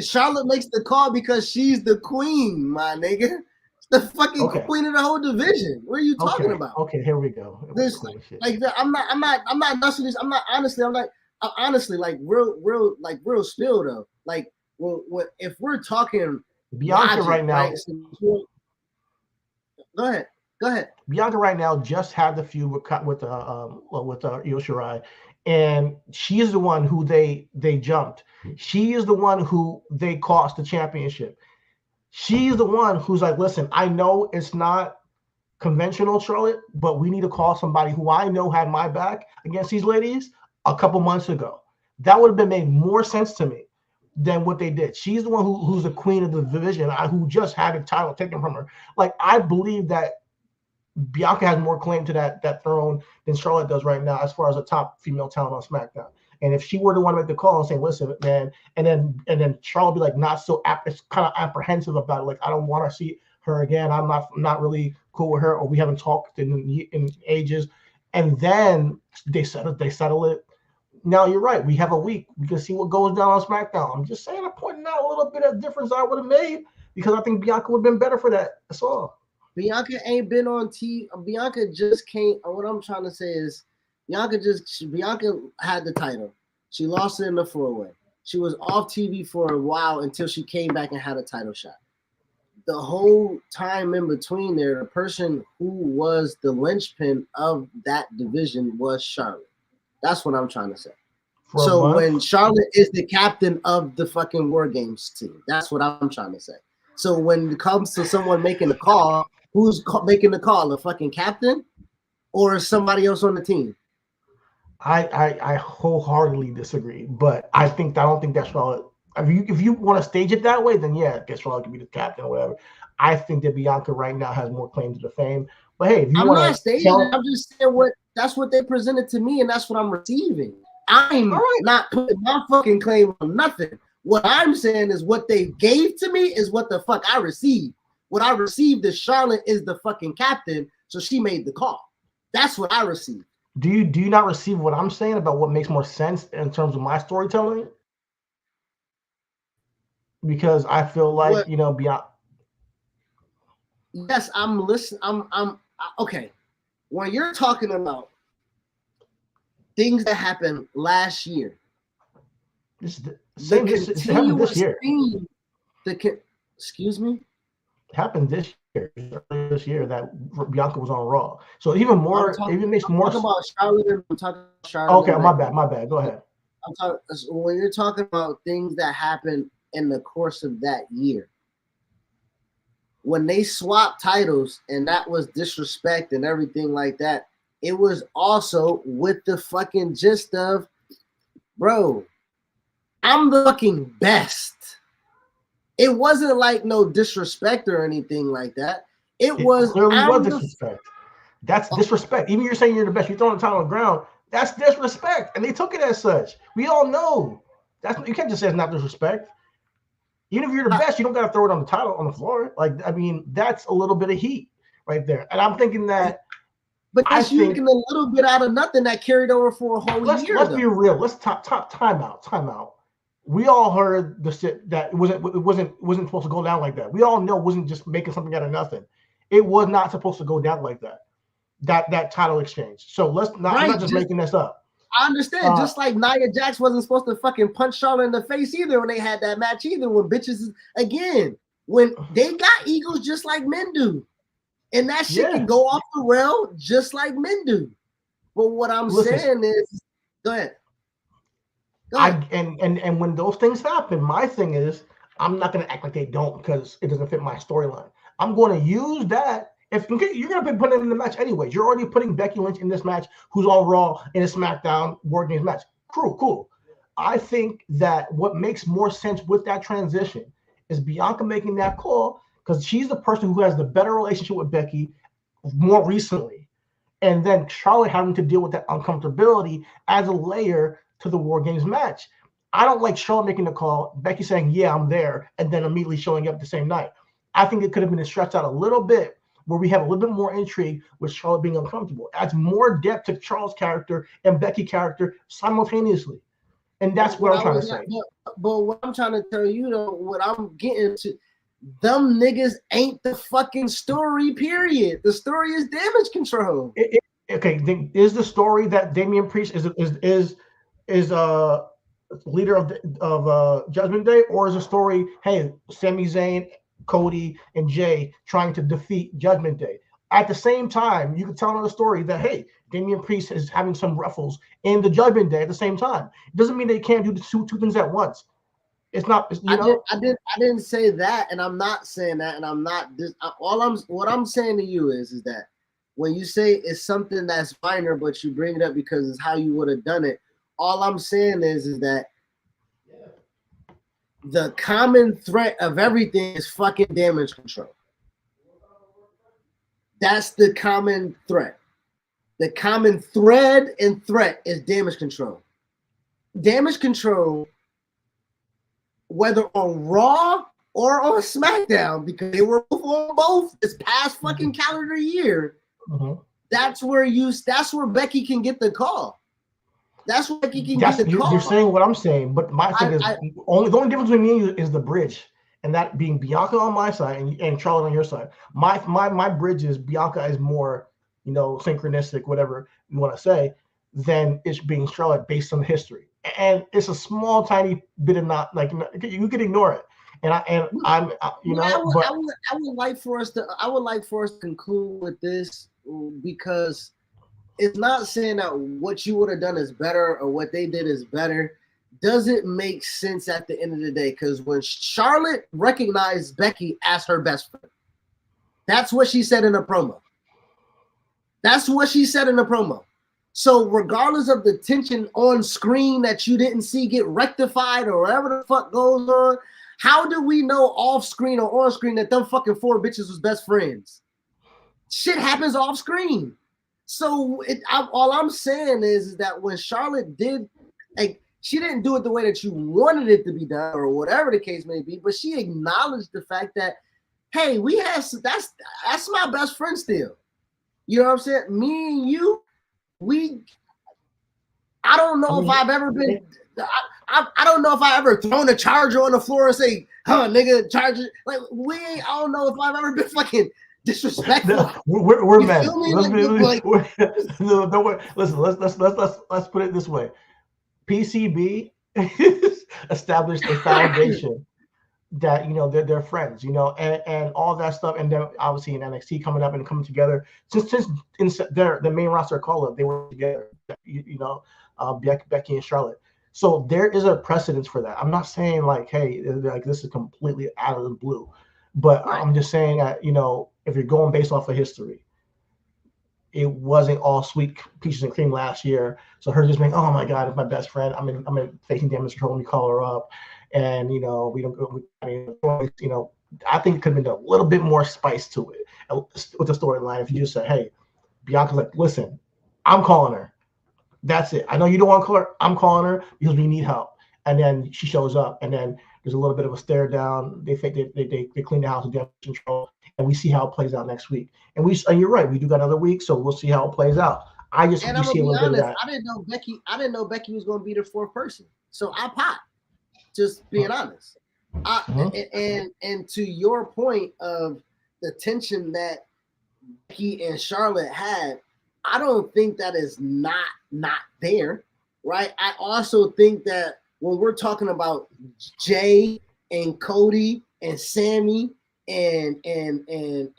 Charlotte makes the call because she's the queen, my nigga. The fucking queen of the whole division. What are you talking about? Okay, here we go. I'm not nussing this. I'm not honestly like real spill though. Like, if we're talking Bianca logic, right now, go ahead. Bianca right now just had the feud with Io Shirai, and she is the one who they jumped. She is the one who they cost the championship. She's the one who's like, listen, I know it's not conventional, Charlotte, but we need to call somebody who I know had my back against these ladies a couple months ago. That would have been made more sense to me than what they did. She's the one who's the queen of the division, who just had a title taken from her. Like, I believe that Bianca has more claim to that throne than Charlotte does right now as far as a top female talent on SmackDown. And if she were the one to make the call and say, listen, man, and then Charlotte be like, not so it's kind of apprehensive about it. Like, I don't want to see her again. I'm not really cool with her, or we haven't talked in ages. And then they settle it. Now you're right. We have a week. We can see what goes down on SmackDown. I'm just saying, I'm pointing out a little bit of difference I would have made because I think Bianca would have been better for that. That's all. Bianca ain't been on TV. Bianca just can't. What I'm trying to say is, Bianca had the title. She lost it in the 4-way. She was off TV for a while until she came back and had a title shot. The whole time in between there, the person who was the linchpin of that division was Charlotte. That's what I'm trying to say. So when Charlotte is the captain of the fucking War Games team, that's what I'm trying to say. So when it comes to someone making the call, who's making the call? The fucking captain or somebody else on the team? I wholeheartedly disagree, but I don't think that's Charlotte. If you want to stage it that way, then yeah, I guess Charlotte could be the captain or whatever. I think that Bianca right now has more claim to the fame. But hey, if you I'm not staging it, I'm just saying that's what they presented to me, and that's what I'm receiving. I'm not putting my fucking claim on nothing. What I'm saying is what they gave to me is what the fuck I received. What I received is Charlotte is the fucking captain, so she made the call. That's what I received. Do you not receive what I'm saying about what makes more sense in terms of my storytelling? Because I feel like, beyond. Yes, I'm listening. I'm okay. When you're talking about things that happened last year, It happened this year. Excuse me? It happened this year that Bianca was on Raw. So even more, it makes more. I'm talking about Charlotte. I'm talking about Charlotte. Okay, my bad. Go ahead. When you're talking about things that happened in the course of that year, when they swapped titles and that was disrespect and everything like that, it was also with the fucking gist of, bro, I'm the fucking best. It wasn't like no disrespect or anything like that. It was clearly was disrespect. That's disrespect. Even you're saying you're the best, you're throwing the title on the ground. That's disrespect, and they took it as such. We all know you can't just say it's not disrespect. Even if you're the best, you don't got to throw it on the title on the floor. Like, I mean, that's a little bit of heat right there. And I'm thinking that. But that's making a little bit out of nothing that carried over for a whole year. Let's be real. Let's time out. We all heard the shit that it wasn't supposed to go down like that. We all know it wasn't just making something out of nothing. It was not supposed to go down like that. That title exchange. So I'm not just making this up. I understand. Just like Nia Jax wasn't supposed to fucking punch Charlotte in the face either when they had that match either. When bitches when they got egos just like men do, and that shit can go off the rail just like men do. But what I'm saying is, go ahead. And when those things happen, my thing is I'm not going to act like they don't because it doesn't fit my storyline. I'm going to use that. If you're going to be putting it in the match anyways, you're already putting Becky Lynch in this match, who's on Raw in a SmackDown War Games match. Cool. I think that what makes more sense with that transition is Bianca making that call because she's the person who has the better relationship with Becky more recently. And then Charlotte having to deal with that uncomfortability as a layer to the War Games match. I don't like Charlotte making the call, Becky saying, yeah, I'm there, and then immediately showing up the same night. I think it could have been stretched out a little bit where we have a little bit more intrigue with Charlotte being uncomfortable. Adds more depth to Charles' character and Becky's character simultaneously. And that's what I'm trying to say. But what I'm trying to tell you, though, what I'm getting to, them niggas ain't the fucking story, period. The story is Damage Control. Okay, is the story that Damian Priest is leader of Judgment Day, or is the story, hey, Sami Zayn, Cody, and Jay trying to defeat Judgment Day? At the same time, you can tell another story that, hey, Damian Priest is having some ruffles in the Judgment Day at the same time. It doesn't mean they can't do the two things at once. It's not. I didn't say that, and I'm not saying that, and I'm not. What I'm saying to you is that when you say it's something that's minor, but you bring it up because it's how you would have done it. All I'm saying is that the common threat of everything is fucking Damage Control. That's the common threat. The common thread and threat is Damage Control. Damage Control, whether on Raw or on SmackDown, because they were on both this past fucking calendar year, that's where Becky can get the call. That's where Becky can get the call. You're saying what I'm saying, but my thing is the only difference between me and you is the bridge, and that being Bianca on my side and Charlotte on your side. My bridge is Bianca is more, synchronistic, whatever you want to say, than it's being Charlotte based on history. And it's a small, tiny bit of not like you could ignore it. I would like for us to conclude with this, because it's not saying that what you would have done is better or what they did is better. Doesn't make sense at the end of the day, because when Charlotte recognized Becky as her best friend, that's what she said in a promo. So regardless of the tension on screen that you didn't see get rectified or whatever the fuck goes on, how do we know off screen or on screen that them fucking four bitches was best friends? Shit happens off screen. So all I'm saying is that when Charlotte did like she didn't do it the way that you wanted it to be done, or whatever the case may be. But she acknowledged the fact that, hey, we have that's my best friend still. You know what I'm saying? Me and you, I don't know if I've ever been. I don't know if I ever thrown a charger on the floor and say, "Huh, nigga, charger." Like I don't know if I've ever been fucking disrespectful. No, we're you men. feel me? No, listen. Let's put it this way. PCB established a foundation that they're friends, and all that stuff, and then obviously in NXT coming up and coming together since in the main roster call up, they were together, Becky and Charlotte. So there is a precedence for that. I'm not saying like, hey, like this is completely out of the blue, but right. I'm just saying that if you're going based off of history, it wasn't all sweet peaches and cream last year. So her just being, oh my God, it's my best friend. I'm in facing damage control. Let me call her up. And, we don't, I think it could have been a little bit more spice to it with the storyline. If you just said, hey, Bianca's like, listen, I'm calling her. That's it. I know you don't want to call her. I'm calling her because we need help. And then she shows up, and then there's a little bit of a stare down. They think they clean the house with damage control, and we see how it plays out next week. And you're right, we do got another week, so we'll see how it plays out. I just and I'm see a little honest, bit of that. I didn't know Becky was going to be the fourth person, so I popped. Just being honest. And to your point of the tension that Becky and Charlotte had, I don't think that is not there, right? I also think that when we're talking about Jay and Cody and Sammy and who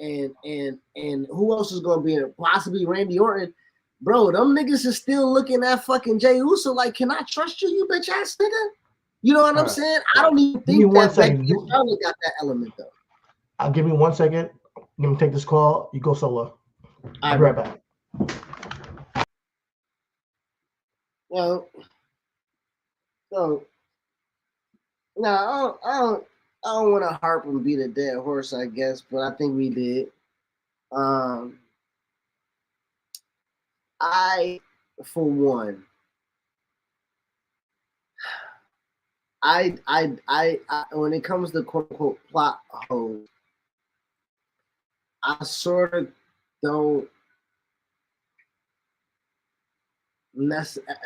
else is going to be in it? Possibly Randy Orton, bro, them niggas is still looking at fucking Jey Uso like, can I trust you, you bitch ass nigga? You know what I'm saying? I don't even think that Becky and Charlotte got that element though. I'll give me 1 second. Let me take this call. You go solo. I'll be right back. Well, so no, I don't want to harp and beat a dead horse, I guess, but I think we did. I, for one, I when it comes to quote unquote plot holes, I sort of don't.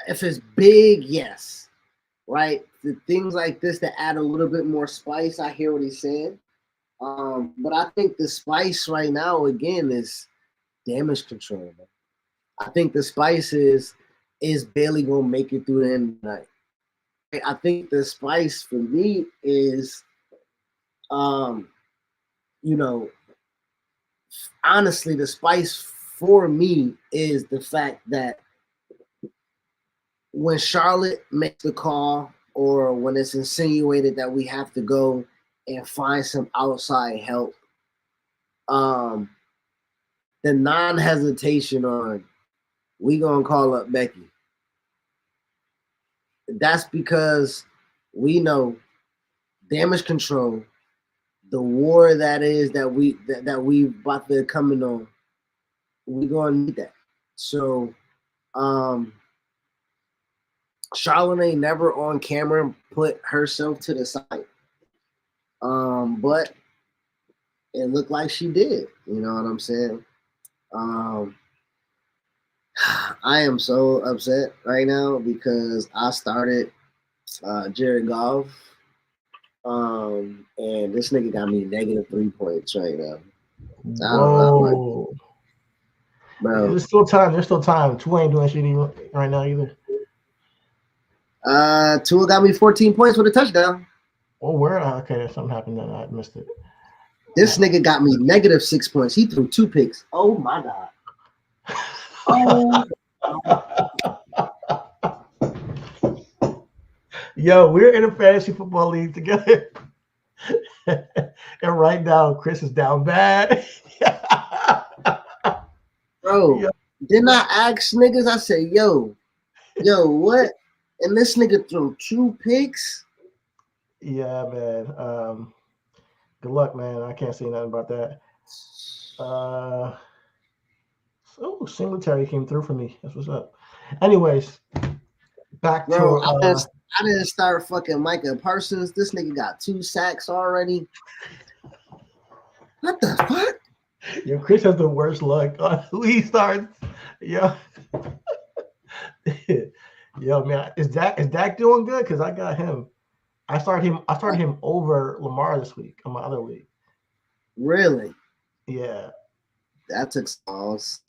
If it's big, yes, right. The things like this that add a little bit more spice. I hear what he's saying, but I think the spice right now again is damage control. Man. I think the spice is Bayley gonna make it through the end of the night. I think the spice for me is, honestly, the spice for me is the fact that when Charlotte makes the call or when it's insinuated that we have to go and find some outside help, the non-hesitation on we gonna call up Becky. That's because we know damage control, the war that is that we about to come in on, we gonna need that. So Charlotte ain't never on camera put herself to the side. But it looked like she did. You know what I'm saying? I am so upset right now because I started Jared Goff, and this nigga got me -3 points right now. Whoa. Bro. There's still time. Tua ain't doing shit right now either. Tua got me 14 points with a touchdown. Oh, where? Okay, something happened then. I missed it. This nigga got me -6 points. He threw 2 picks. Oh my god. Oh. Yo, we're in a fantasy football league together. And right now, Chris is down bad. Bro, didn't I ask niggas? I said, yo, what? And this nigga threw 2 picks? Yeah, man. Good luck, man. I can't say nothing about that. Singletary came through for me. That's what's up. Anyways, back Bro, to I didn't start fucking Micah Parsons. This nigga got 2 sacks already. What the fuck? Yo, Chris has the worst luck on who he starts. Yo, yo, man, is Dak doing good? Because I got him. I started him over Lamar this week on my other league. Really? Yeah. That took balls.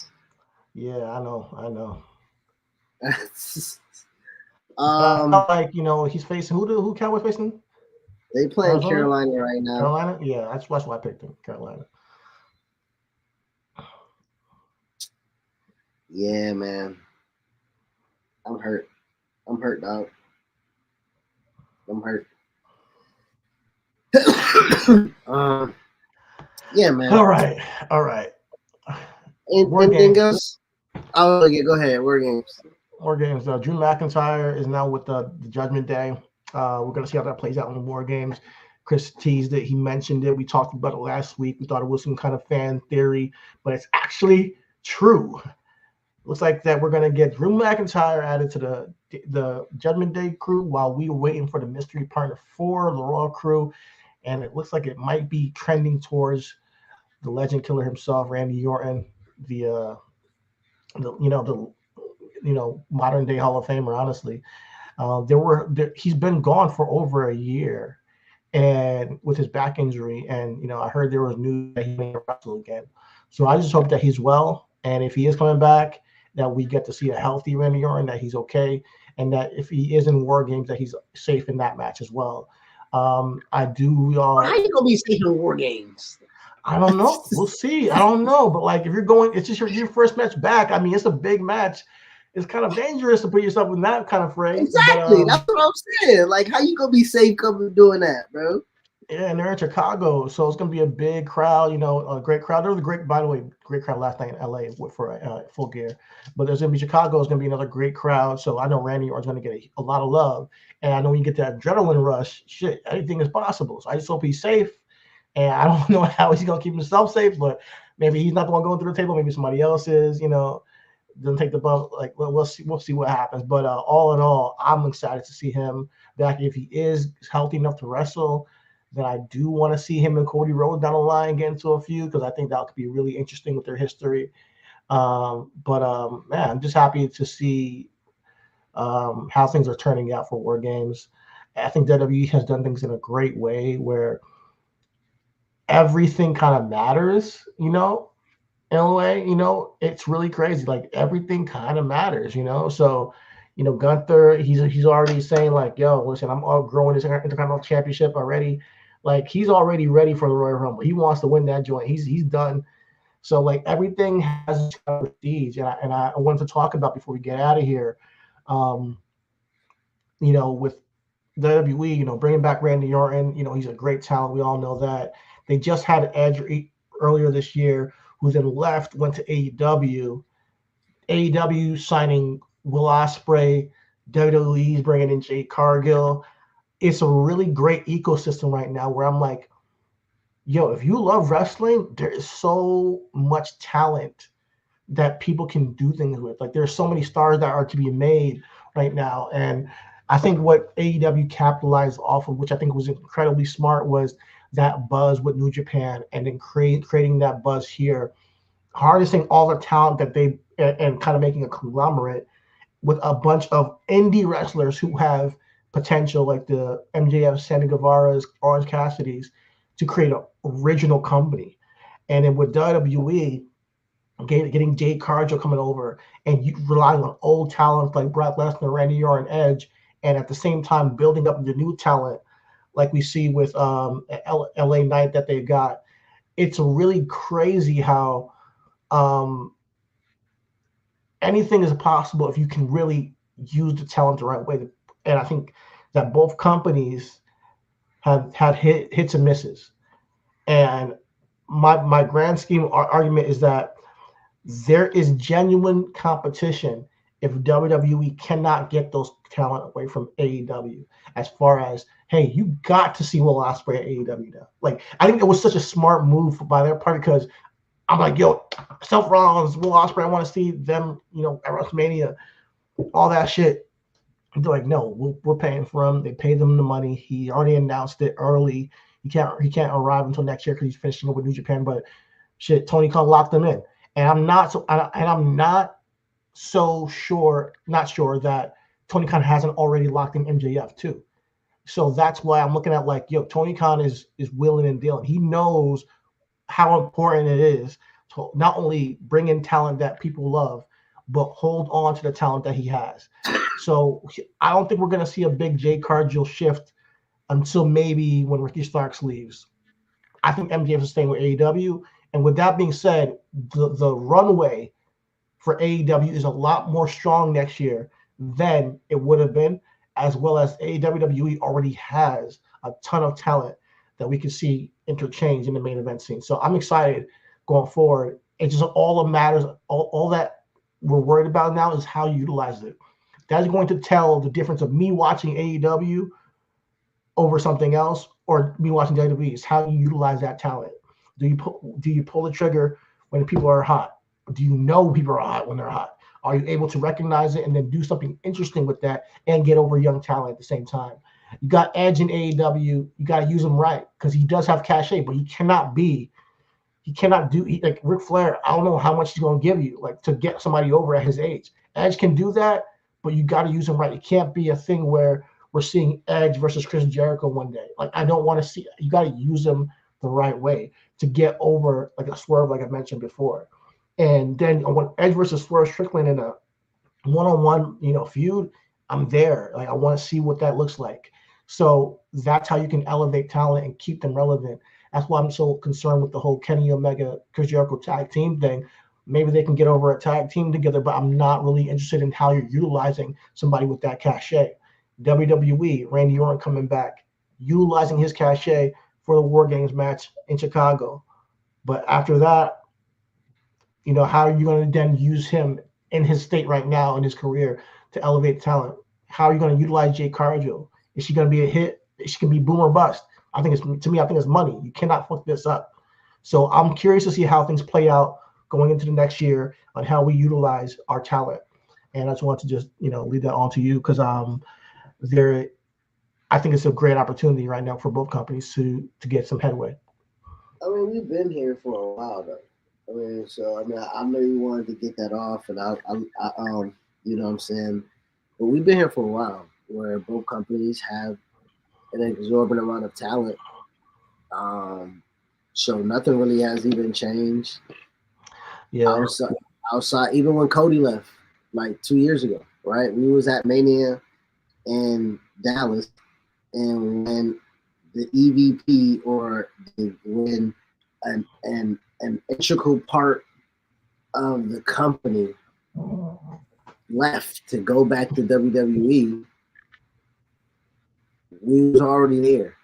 Yeah, I know. Like, he's facing who Cowboys facing? They playing Arizona? Carolina right now. Carolina? Yeah, that's why I picked him. Carolina. Yeah, man. I'm hurt. Dog. I'm hurt. Yeah, man. All right. Anything else? Oh, yeah, go ahead. War games. Drew McIntyre is now with the Judgment Day. We're going to see how that plays out in the War Games. Chris teased it. He mentioned it. We talked about it last week. We thought it was some kind of fan theory, but it's actually true. Looks like that we're going to get Drew McIntyre added to the Judgment Day crew while we were waiting for the mystery partner for the Raw crew. And it looks like it might be trending towards the legend killer himself, Randy Orton, the modern day Hall of Famer. Honestly, he's been gone for over a year, and with his back injury, and I heard there was news that he may wrestle again. So I just hope that he's well, and if he is coming back, that we get to see a healthy Randy Orton, that he's okay, and that if he is in War Games, that he's safe in that match as well. I do. How you gonna be safe in War Games? I don't know. We'll see. I don't know. But like, if you're going, it's just your first match back. I mean, it's a big match. It's kind of dangerous to put yourself in that kind of fray. Exactly. That's what I'm saying. Like, how you gonna be safe coming doing that, bro? Yeah, and they're in Chicago, so it's gonna be a big crowd. A great crowd. There was great crowd last night in LA for Full Gear. But there's gonna be Chicago. It's gonna be another great crowd. So I know Randy Orton's gonna get a lot of love, and I know when you get that adrenaline rush, shit, anything is possible. So I just hope he's safe. And I don't know how he's gonna keep himself safe, but maybe he's not the one going through the table. Maybe somebody else is. Doesn't take the bump. Like, we'll see what happens. But all in all, I'm excited to see him back. If he is healthy enough to wrestle, then I do want to see him and Cody Rhodes down the line get into a feud, because I think that could be really interesting with their history. Man, I'm just happy to see how things are turning out for War Games. I think WWE has done things in a great way where everything kind of matters, in a way. It's really crazy. Like, everything kind of matters, So, Gunther, he's already saying like, yo, listen, I'm all growing this Intercontinental Championship already. Like, he's already ready for the Royal Rumble. He wants to win that joint. He's done. So, like, everything has prestige, and I wanted to talk about before we get out of here. With WWE, bringing back Randy Orton, he's a great talent. We all know that. They just had Edge earlier this year, who then left, went to AEW. AEW signing Will Ospreay, WWE's bringing in Jade Cargill. It's a really great ecosystem right now where I'm like, yo, if you love wrestling, there is so much talent that people can do things with. Like, there's so many stars that are to be made right now. And I think what AEW capitalized off of, which I think was incredibly smart, was that buzz with New Japan, and then creating that buzz here, harnessing all the talent that and kind of making a conglomerate with a bunch of indie wrestlers who have potential, like the MJF, Sammy Guevara's, Orange Cassidy's, to create an original company. And then with WWE, getting Jade Cargill coming over, and you relying on old talents like Brock Lesnar, Randy Orton, Edge, and at the same time building up the new talent like we see with LA Knight that they've got. It's really crazy how anything is possible if you can really use the talent the right way. And I think that both companies have had hits and misses. And my grand scheme argument is that there is genuine competition if WWE cannot get those talent away from AEW. As far as, hey, you got to see Will Ospreay at AEW now. Like, I think it was such a smart move by their part, because I'm like, yo, Seth Rollins, Will Ospreay, I want to see them, at WrestleMania, all that shit. They're like, no, we're paying for him. They paid them the money. He already announced it early. He can't arrive until next year because he's finishing up with New Japan. But shit, Tony Khan locked them in, and I'm not so sure, not sure that Tony Khan hasn't already locked in MJF too. So that's why I'm looking at like, yo, Tony Khan is willing and dealing. He knows how important it is to not only bring in talent that people love, but hold on to the talent that he has. So I don't think we're going to see a big Jade Cargill shift until maybe when Ricky Starks leaves. I think MJF is staying with AEW. And with that being said, the runway for AEW is a lot more strong next year than it would have been, as well as WWE already has a ton of talent that we can see interchange in the main event scene. So I'm excited going forward. It just all that matters, all that we're worried about now is how you utilize it. That's going to tell the difference of me watching AEW over something else or me watching WWE is how you utilize that talent. Do you pull the trigger when people are hot? Do you know people are hot when they're hot? Are you able to recognize it and then do something interesting with that and get over young talent at the same time? You got Edge in AEW. You got to use him right because he does have cachet, but he cannot do like Ric Flair. I don't know how much he's going to give you like to get somebody over at his age. Edge can do that, but you got to use him right. It can't be a thing where we're seeing Edge versus Chris Jericho one day. Like I don't want to see. You got to use him the right way to get over like a Swerve, like I mentioned before. And then when Edge versus Swerve Strickland in a one-on-one, feud, I'm there. Like I want to see what that looks like. So that's how you can elevate talent and keep them relevant. That's why I'm so concerned with the whole Kenny Omega Chris Jericho tag team thing. Maybe they can get over a tag team together, but I'm not really interested in how you're utilizing somebody with that cachet. WWE, Randy Orton coming back, utilizing his cachet for the War Games match in Chicago. But after that, how are you going to then use him in his state right now in his career to elevate talent? How are you going to utilize Jade Cargill? Is she going to be a hit? She can be boom or bust. I think it's money. You cannot fuck this up. So I'm curious to see how things play out going into the next year on how we utilize our talent. And I just want to just, leave that on to you because I think it's a great opportunity right now for both companies to get some headway. I mean, we've been here for a while though. I know you wanted to get that off, and you know what I'm saying. But we've been here for a while, where both companies have an exorbitant amount of talent. So nothing really has even changed. Yeah. Outside, even when Cody left, like 2 years ago, right? We was at Mania in Dallas, and when the EVP when an integral part of the company left to go back to WWE, we was already there.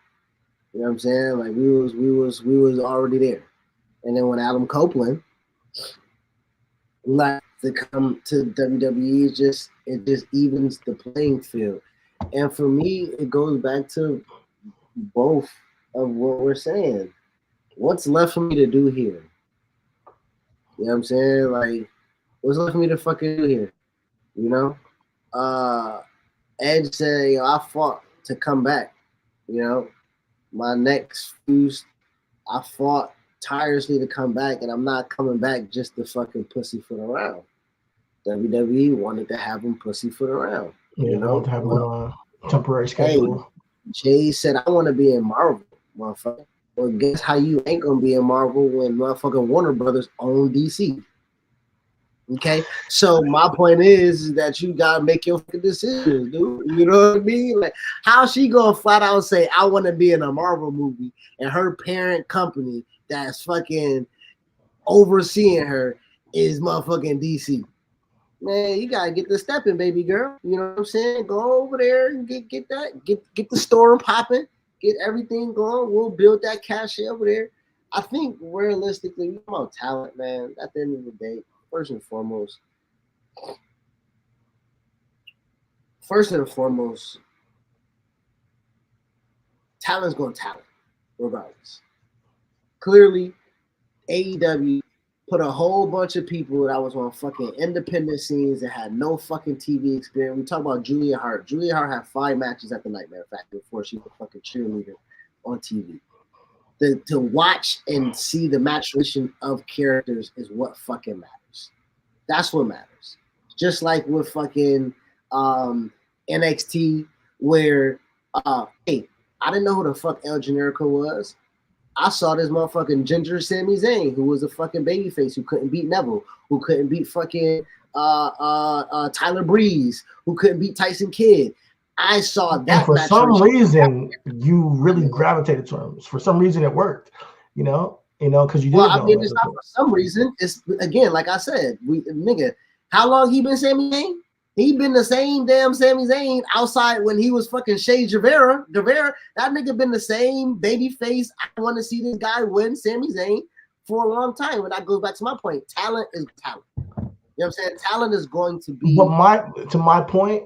You know what I'm saying? Like we was already there. And then when Adam Copeland left to come to WWE, it just evens the playing field. And for me, it goes back to both of what we're saying. What's left for me to do here? You know what I'm saying? Like, what's left for me to fucking do here? Edge said, I fought to come back. My next fuse, I fought tirelessly to come back, and I'm not coming back just to fucking pussyfoot around. WWE wanted to have him pussyfoot around. Yeah, wanted to have him on a temporary schedule. Hey, Jay said, I want to be in Marvel, motherfucker. Well, guess how you ain't gonna be in Marvel when motherfucking Warner Brothers own DC. Okay, so my point is that you gotta make your fucking decisions, dude. You know what I mean? Like, how she gonna flat out say I want to be in a Marvel movie and her parent company that's fucking overseeing her is motherfucking DC? Man, you gotta get the stepping, baby girl. You know what I'm saying? Go over there and get the store popping, get everything going. We'll build that cash over there. I think realistically, we about talent, man. At the end of the day, first and foremost, talent's going to talent, regardless. Clearly, AEW put a whole bunch of people that was on fucking independent scenes that had no fucking TV experience. We talk about Julia Hart. Julia Hart had 5 matches at the Nightmare Factory before she was a fucking cheerleader on TV. To watch and see the maturation of characters is what fucking matters. That's what matters. Just like with fucking NXT, where hey, I didn't know who the fuck El Generico was. I saw this motherfucking ginger Sami Zayn, who was a fucking babyface who couldn't beat Neville, who couldn't beat fucking Tyler Breeze, who couldn't beat Tyson Kidd. I saw that. And for some reason, you really gravitated to him. For some reason, it worked. You know, because you did. Well, I mean, it's not for some reason. It's again, like I said, nigga, how long he been Sami Zayn? He been the same damn Sami Zayn outside when he was fucking Shea Guevara. That nigga been the same baby face. I want to see this guy win Sami Zayn for a long time. And that goes back to my point. Talent is talent. You know what I'm saying? Talent is going to be. But to my point,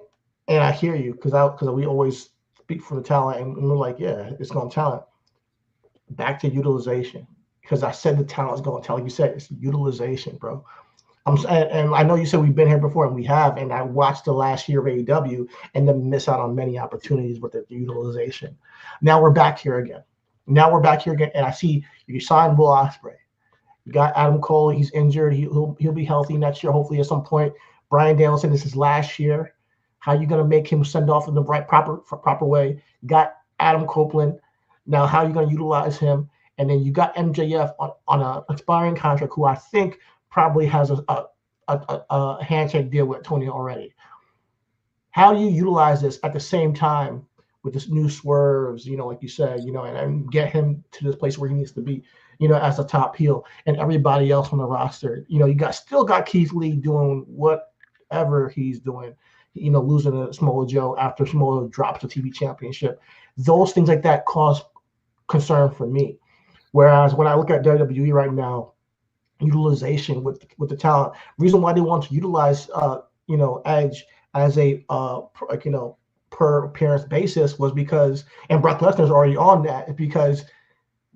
and I hear you because we always speak for the talent, and we're like, yeah, it's going talent. Back to utilization, because I said the talent is going talent. Like you said, it's utilization, bro. And I know you said we've been here before, and we have. And I watched the last year of AEW and then miss out on many opportunities with the utilization. Now we're back here again. And I see you signed Will Ospreay. You got Adam Cole. He's injured. He'll be healthy next year, hopefully at some point. Bryan Danielson, this is last year. How are you going to make him send off in the proper way? You got Adam Copeland. Now, how are you going to utilize him? And then you got MJF on an expiring contract, who I think probably has a handshake deal with Tony already. How do you utilize this at the same time with this new swerves, like you said, and get him to this place where he needs to be, as a top heel, and everybody else on the roster? You still got Keith Lee doing whatever he's doing, losing to Samoa Joe after Samoa drops the TV championship. Those things like that cause concern for me. Whereas when I look at WWE right now, utilization with the talent, reason why they want to utilize Edge as a per appearance basis was because, and Brock Lesnar's already on that, because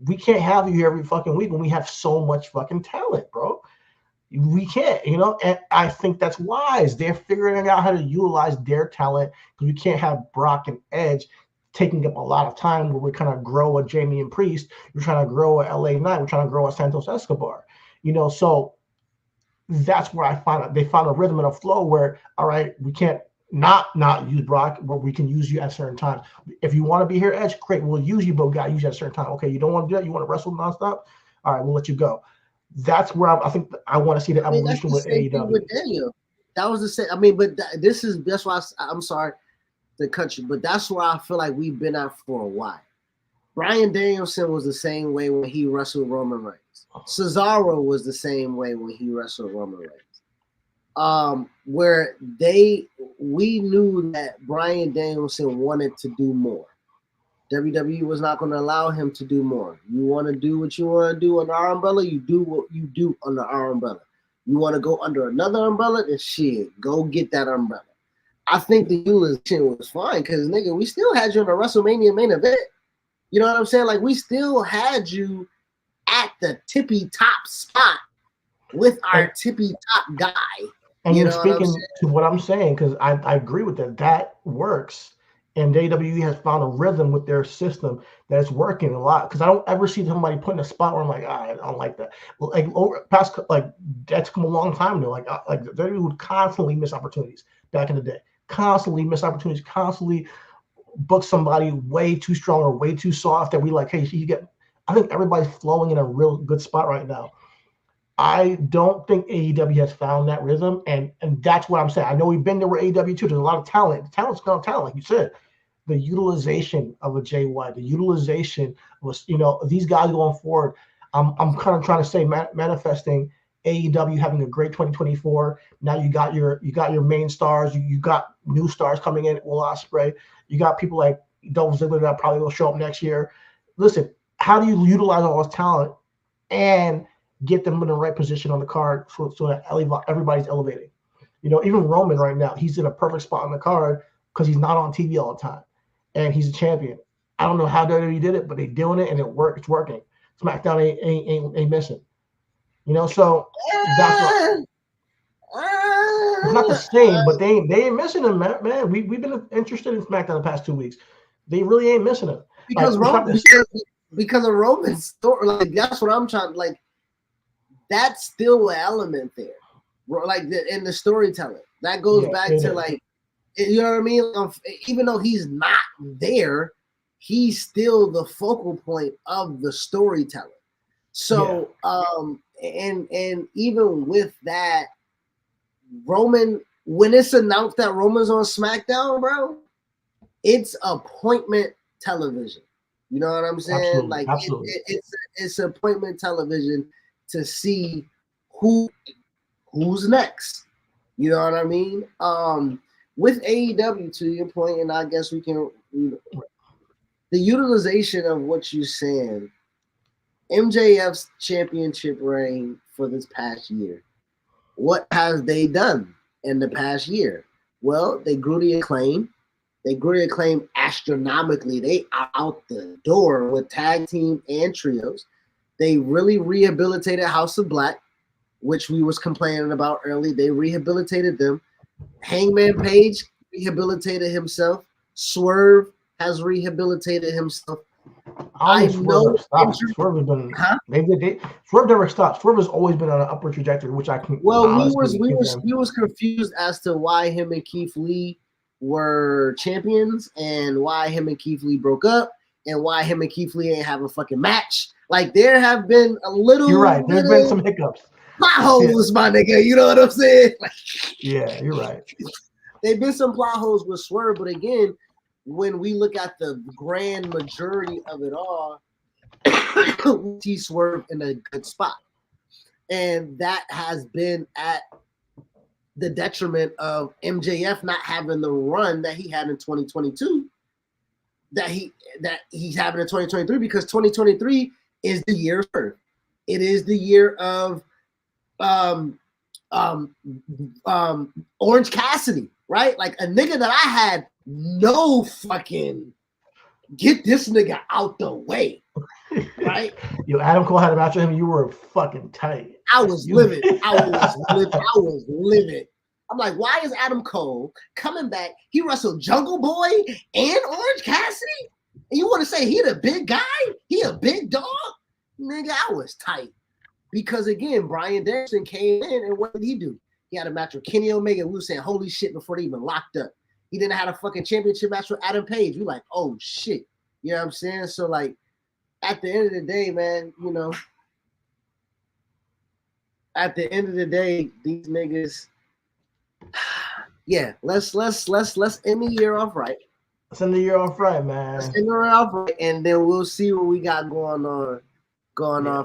we can't have you here every fucking week when we have so much fucking talent, bro. We can't, and I think that's wise. They're figuring out how to utilize their talent, because we can't have Brock and Edge taking up a lot of time where we kind of grow a Jamie and Priest. We're trying to grow a LA Knight. We're trying to grow a Santos Escobar. So that's where they found a rhythm and a flow where, all right, we can't not use Brock, but we can use you at certain times. If you want to be here, Edge, great, we'll use you, but we got to use you at a certain time. Okay, you don't want to do that? You want to wrestle nonstop? All right, we'll let you go. That's where I think I want to see the evolution with AEW. With Daniel. That was the same. I mean, but that's why I'm sorry to cut you, but that's where I feel like we've been at for a while. Bryan Danielson was the same way when he wrestled Roman Reigns. Cesaro was the same way when he wrestled Roman Reigns. Where we knew that Bryan Danielson wanted to do more. WWE was not going to allow him to do more. You want to do what you want to do under our umbrella, you do what you do under our umbrella. You want to go under another umbrella, then shit, go get that umbrella. I think the utilization was fine because, nigga, we still had you in a WrestleMania main event. You know what I'm saying? Like, we still had you at the tippy top spot with our tippy top guy. And you're speaking to what I'm saying, because I agree with that. That works. And WWE has found a rhythm with their system that's working a lot. Because I don't ever see somebody put in a spot where I'm like, I don't like that. Like that's come a long time ago. Like WWE would constantly miss opportunities back in the day. Constantly miss opportunities. Constantly book somebody way too strong or way too soft that we like, hey, you get. I think everybody's flowing in a real good spot right now. I don't think AEW has found that rhythm, and that's what I'm saying. I know we've been there with AEW too. There's a lot of talent. Talent's got talent, like you said. The utilization of a Jay White, the utilization was, these guys going forward. I'm kind of trying to say manifesting AEW having a great 2024. Now you got your main stars. You got new stars coming in. Will Ospreay. You got people like Dolph Ziggler that probably will show up next year. Listen, how do you utilize all this talent and get them in the right position on the card so that everybody's elevating? Even Roman right now, he's in a perfect spot on the card because he's not on TV all the time, and he's a champion. I don't know how WWE did it, but they're doing it, and it's working. SmackDown ain't missing. So that's what. It's not the same, but they ain't missing him, man. We've been interested in SmackDown the past 2 weeks. They really ain't missing him. Because because of Roman's story. Like that's what I'm trying. Like that's still an element there. Like in the storytelling that goes back to like, you know what I mean. Even though he's not there, he's still the focal point of the storytelling. So and even with that, Roman, when it's announced that Roman's on SmackDown, bro, it's appointment television. You know what I'm saying? Absolutely. It's appointment television to see who's next. You know what I mean? With AEW, to your point, and I guess we can, the utilization of what you're saying, MJF's championship reign for this past year. What has they done in the past year? Well, they grew the Acclaim. They grew the Acclaim astronomically. They are out the door with tag team and trios. They really rehabilitated House of Black, which we was complaining about early. They rehabilitated them. Hangman Page rehabilitated himself. Swerve has rehabilitated himself. I know Swerve has been. Swerve never stopped. Swerve has always been on an upward trajectory, which I can. Well, we was confused as to why him and Keith Lee were champions, and why him and Keith Lee broke up, and why him and Keith Lee ain't have a fucking match. Like there have been a little. You're right. There's been some hiccups. Plot holes, my nigga. You know what I'm saying? Yeah, you're right. There've been some plot holes with Swerve, but again, when we look at the grand majority of it all, we see Swerve in a good spot. And that has been at the detriment of MJF not having the run that he had in 2022, that he's having in 2023, because 2023 is the year of Swerve. It is the year of Orange Cassidy, right? Like a nigga that I had no fucking get this nigga out the way, right? Yo, Adam Cole had a match with him. You were fucking tight. I was livid. I was livid. I'm like, why is Adam Cole coming back? He wrestled Jungle Boy and Orange Cassidy, and you want to say he the big guy? He a big dog, nigga? I was tight. Because again, Bryan Danielson came in, and what did he do? He had a match with Kenny Omega. We were saying, holy shit, before they even locked up. He didn't have a fucking championship match with Adam Page. We like, oh shit. You know what I'm saying? So like, at the end of the day, man, you know, at the end of the day, these niggas, yeah, let's end the year off right. Let's end the year off right, man. Let's end the year off right, and then we'll see what we got going on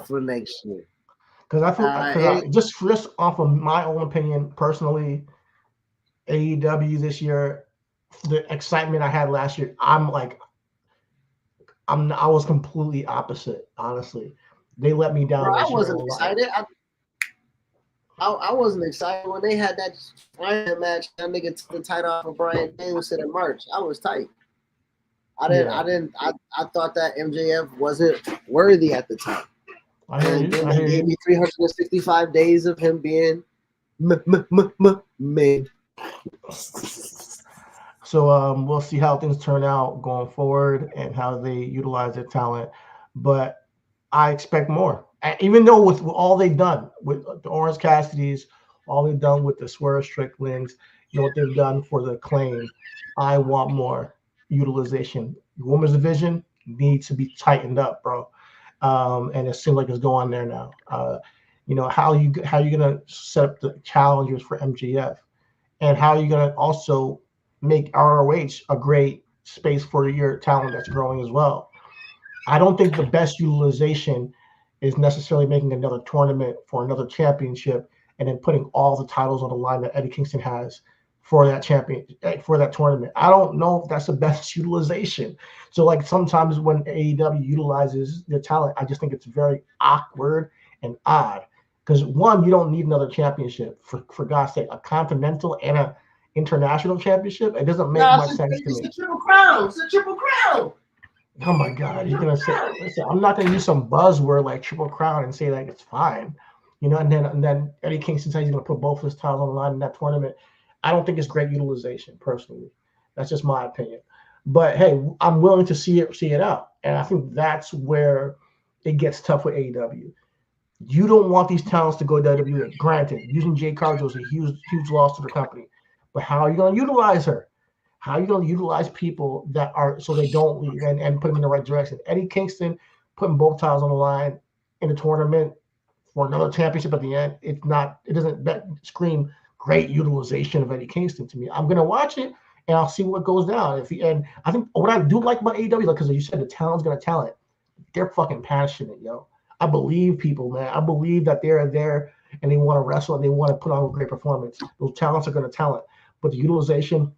for next year. Because I feel just off of my own opinion, personally, AEW this year, the excitement I had last year, I was completely opposite. Honestly, they let me down. Bro, I wasn't excited. I wasn't excited when they had that Bryan match. That nigga took the title off of Bryan Danielson in March. I was tight. I thought that MJF wasn't worthy at the time. And then he gave me 365 days of him being made. So we'll see how things turn out going forward and how they utilize their talent. But I expect more. Even though with all they've done with the Orange Cassidys, all they've done with the Swerve Stricklands, what they've done for the Acclaim, I want more utilization. The women's division needs to be tightened up, bro. And it seems like it's going there now. How you gonna set up the challengers for MJF, and how are you gonna also make ROH a great space for your talent that's growing as well? I don't think the best utilization is necessarily making another tournament for another championship and then putting all the titles on the line that Eddie Kingston has for that tournament. I don't know if that's the best utilization. So like sometimes when AEW utilizes their talent, I just think it's very awkward and odd. Because one, you don't need another championship for God's sake, a continental and an international championship. It doesn't make much sense to me. It's a triple crown. It's a triple crown. Oh my God! You're gonna say, listen, I'm not gonna use some buzzword like Triple Crown and say like it's fine. and then Eddie Kingston says he's going to put both of his titles on the line in that tournament. I don't think it's great utilization, personally. That's just my opinion. But hey, I'm willing to see it out, and I think that's where it gets tough with AEW. You don't want these talents to go to WWE. Granted, using Jade Cargill is a huge loss to the company, but how are you going to utilize her? How are you going to utilize people that are so they don't leave and put them in the right direction? Eddie Kingston putting both titles on the line in the tournament for another championship at the end. It doesn't scream great utilization of Eddie Kingston to me. I'm going to watch it and I'll see what goes down. And I think what I do like about AEW, because as you said, the talent's going to talent. They're fucking passionate, yo. I believe people, man. I believe that they're there and they want to wrestle and they want to put on a great performance. Those talents are going to talent, but the utilization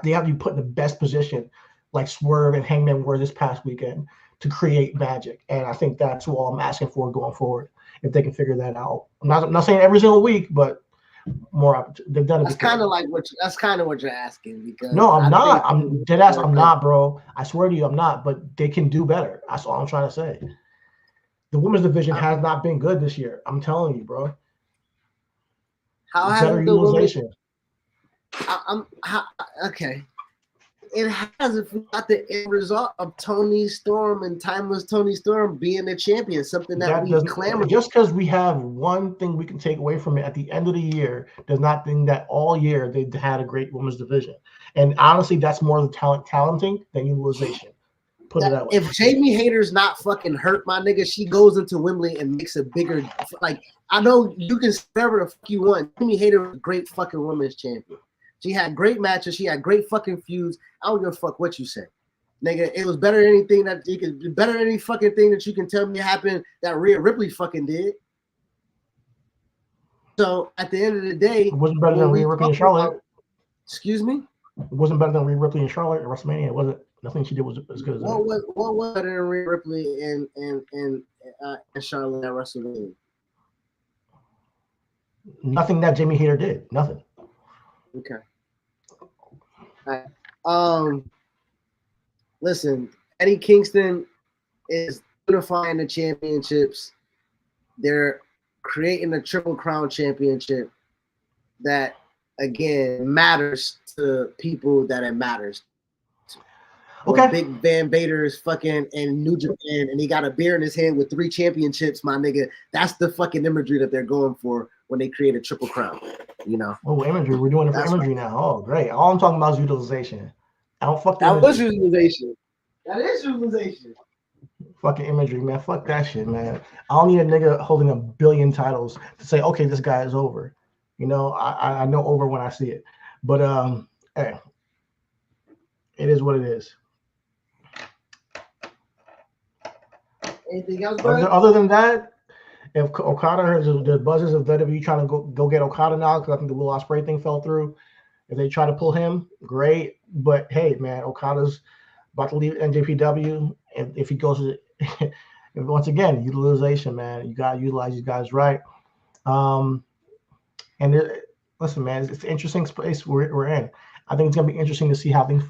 they have you put in the best position, like Swerve and Hangman were this past weekend, to create magic. And I think that's all I'm asking for going forward. If they can figure that out, I'm not saying every single week, but more. They've done it. That's kind of like that's kind of what you're asking. Because no, I'm not. I'm dead ass. I'm not, bro. I swear to you, I'm not. But they can do better. That's all I'm trying to say. The women's division has not been good this year. I'm telling you, bro. How has better utilization? Okay. It has, if we got the end result of Toni Storm and Timeless Toni Storm being the champion, something that we clamor. Just because we have one thing we can take away from it at the end of the year does not mean that all year they've had a great women's division. And honestly, that's more the talenting than utilization. Put it that way. If Jamie Hayter's not fucking hurt, my nigga, she goes into Wembley and makes a bigger, like, I know you can whatever the fuck you want. Jamie Hayter was a great fucking women's champion. She had great matches. She had great fucking feuds. I don't give a fuck what you say. Nigga, it was better than anything that you could, better than any fucking thing that you can tell me happened that Rhea Ripley fucking did. So at the end of the day, it wasn't better than Rhea Ripley and Charlotte. Excuse me? It wasn't better than Rhea Ripley and Charlotte at WrestleMania, was it? Nothing she did was as good as that. What was better than Rhea Ripley and Charlotte at WrestleMania? Nothing that Jamie Hayter did. Nothing. Okay. All right. Listen, Eddie Kingston is unifying the championships. They're creating a Triple Crown championship that, again, matters to people that it matters to. Okay. Big Van Vader is fucking in New Japan and he got a beer in his hand with 3 championships, my nigga. That's the fucking imagery that they're going for when they create a Triple Crown, you know. Oh, imagery. We're doing it for imagery now. Oh, great. All I'm talking about is utilization. I don't fuck that was utilization. That is utilization. Fucking imagery, man. Fuck that shit, man. I don't need a nigga holding 1 billion titles to say, okay, this guy is over. You know, I know over when I see it. But hey, it is what it is. Anything else, other than that, if Okada has the buzzes of WWE trying to go get Okada now, because I think the Will Ospreay thing fell through. If they try to pull him, great. But hey, man, Okada's about to leave NJPW. If he goes to, once again, utilization, man. You got to utilize these guys right. Listen, man, it's an interesting space we're in. I think it's going to be interesting to see how things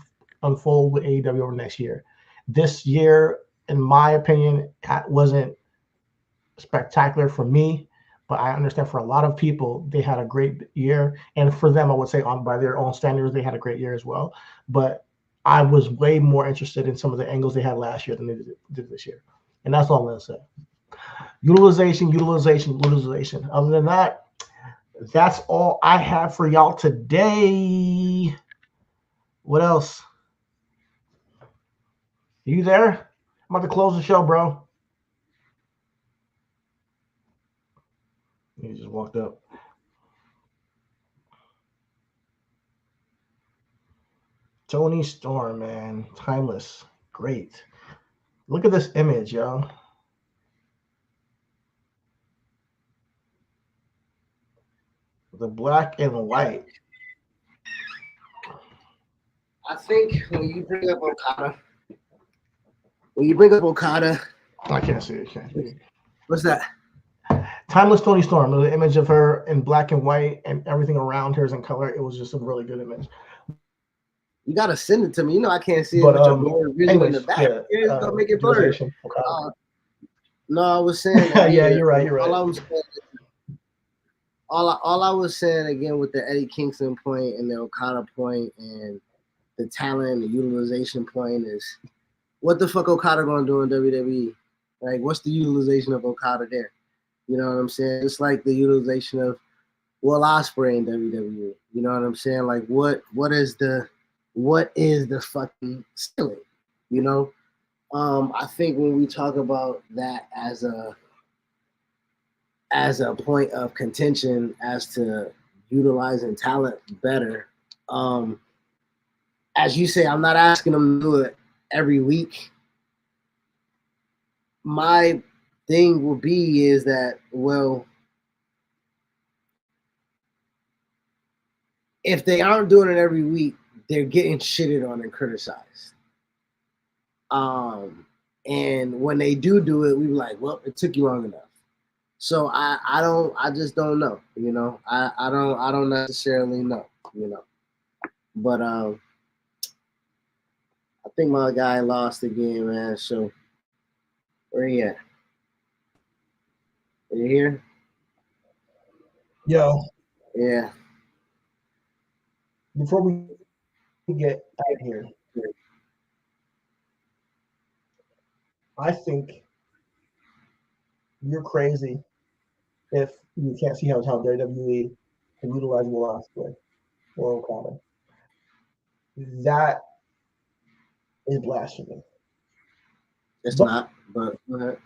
unfold with AEW over next year. This year, in my opinion, wasn't spectacular for me, but I understand for a lot of people, they had a great year. And for them, I would say by their own standards, they had a great year as well. But I was way more interested in some of the angles they had last year than they did this year. And that's all I'm going to say. Utilization. Other than that, that's all I have for y'all today. What else? You there? I'm about to close the show, bro. He just walked up. Toni Storm, man. Timeless. Great. Look at this image, yo. The black and white. I think when you bring up Okada, I can't see it. What's that? Timeless Toni Storm. The image of her in black and white and everything around her is in color. It was just a really good image. You gotta send it to me. You know I can't see it with your blurred visual in the back. Yeah, gonna make it blurry. No, I was saying. Yeah, you're right. All I was saying all I was saying again with the Eddie Kingston point and the Okada point and the talent and the utilization point is what the fuck Okada gonna do in WWE? Like, what's the utilization of Okada there? You know what I'm saying? It's like the utilization of Will Ospreay in WWE. You know what I'm saying? Like, what is the fucking ceiling? You know? I think when we talk about that as a point of contention as to utilizing talent better, as you say, I'm not asking them to do it every week. My thing will be is that, well, if they aren't doing it every week, they're getting shitted on and criticized. And when they do it, we be like, well, it took you long enough. So I just don't know, you know. I don't necessarily know, you know. But I think my guy lost again, man. So where he at? Are you here? Yo, Yeah. before we get out of here, I think you're crazy if you can't see how WWE can utilize Will Ospreay or Okada. That is blasphemy. It's not, but go ahead.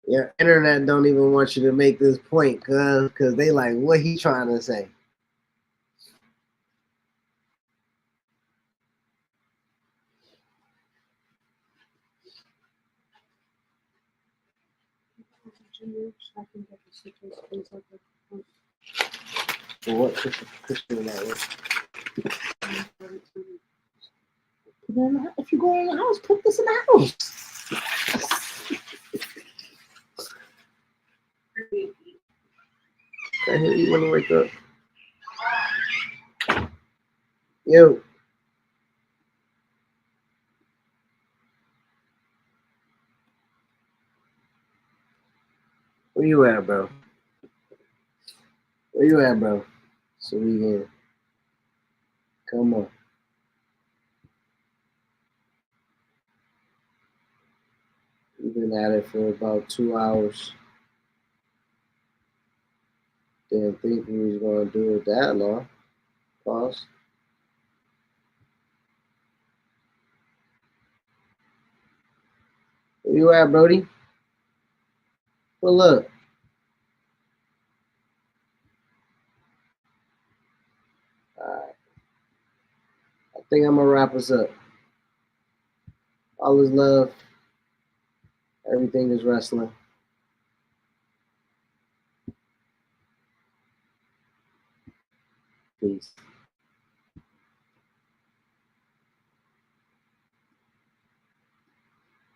Yeah, internet don't even want you to make this point, cause they like what he trying to say. For what Christian that was? If you go in the house, put this in the house. I hear you want to wake up. Yo. Where you at, bro? Where you at, bro? So we can come on. We've been at it for about 2 hours. Didn't think we was gonna do it that long. Pause. Where you at, Brody? Well, look. Alright. I think I'm gonna wrap us up. All is love. Everything is wrestling. Peace.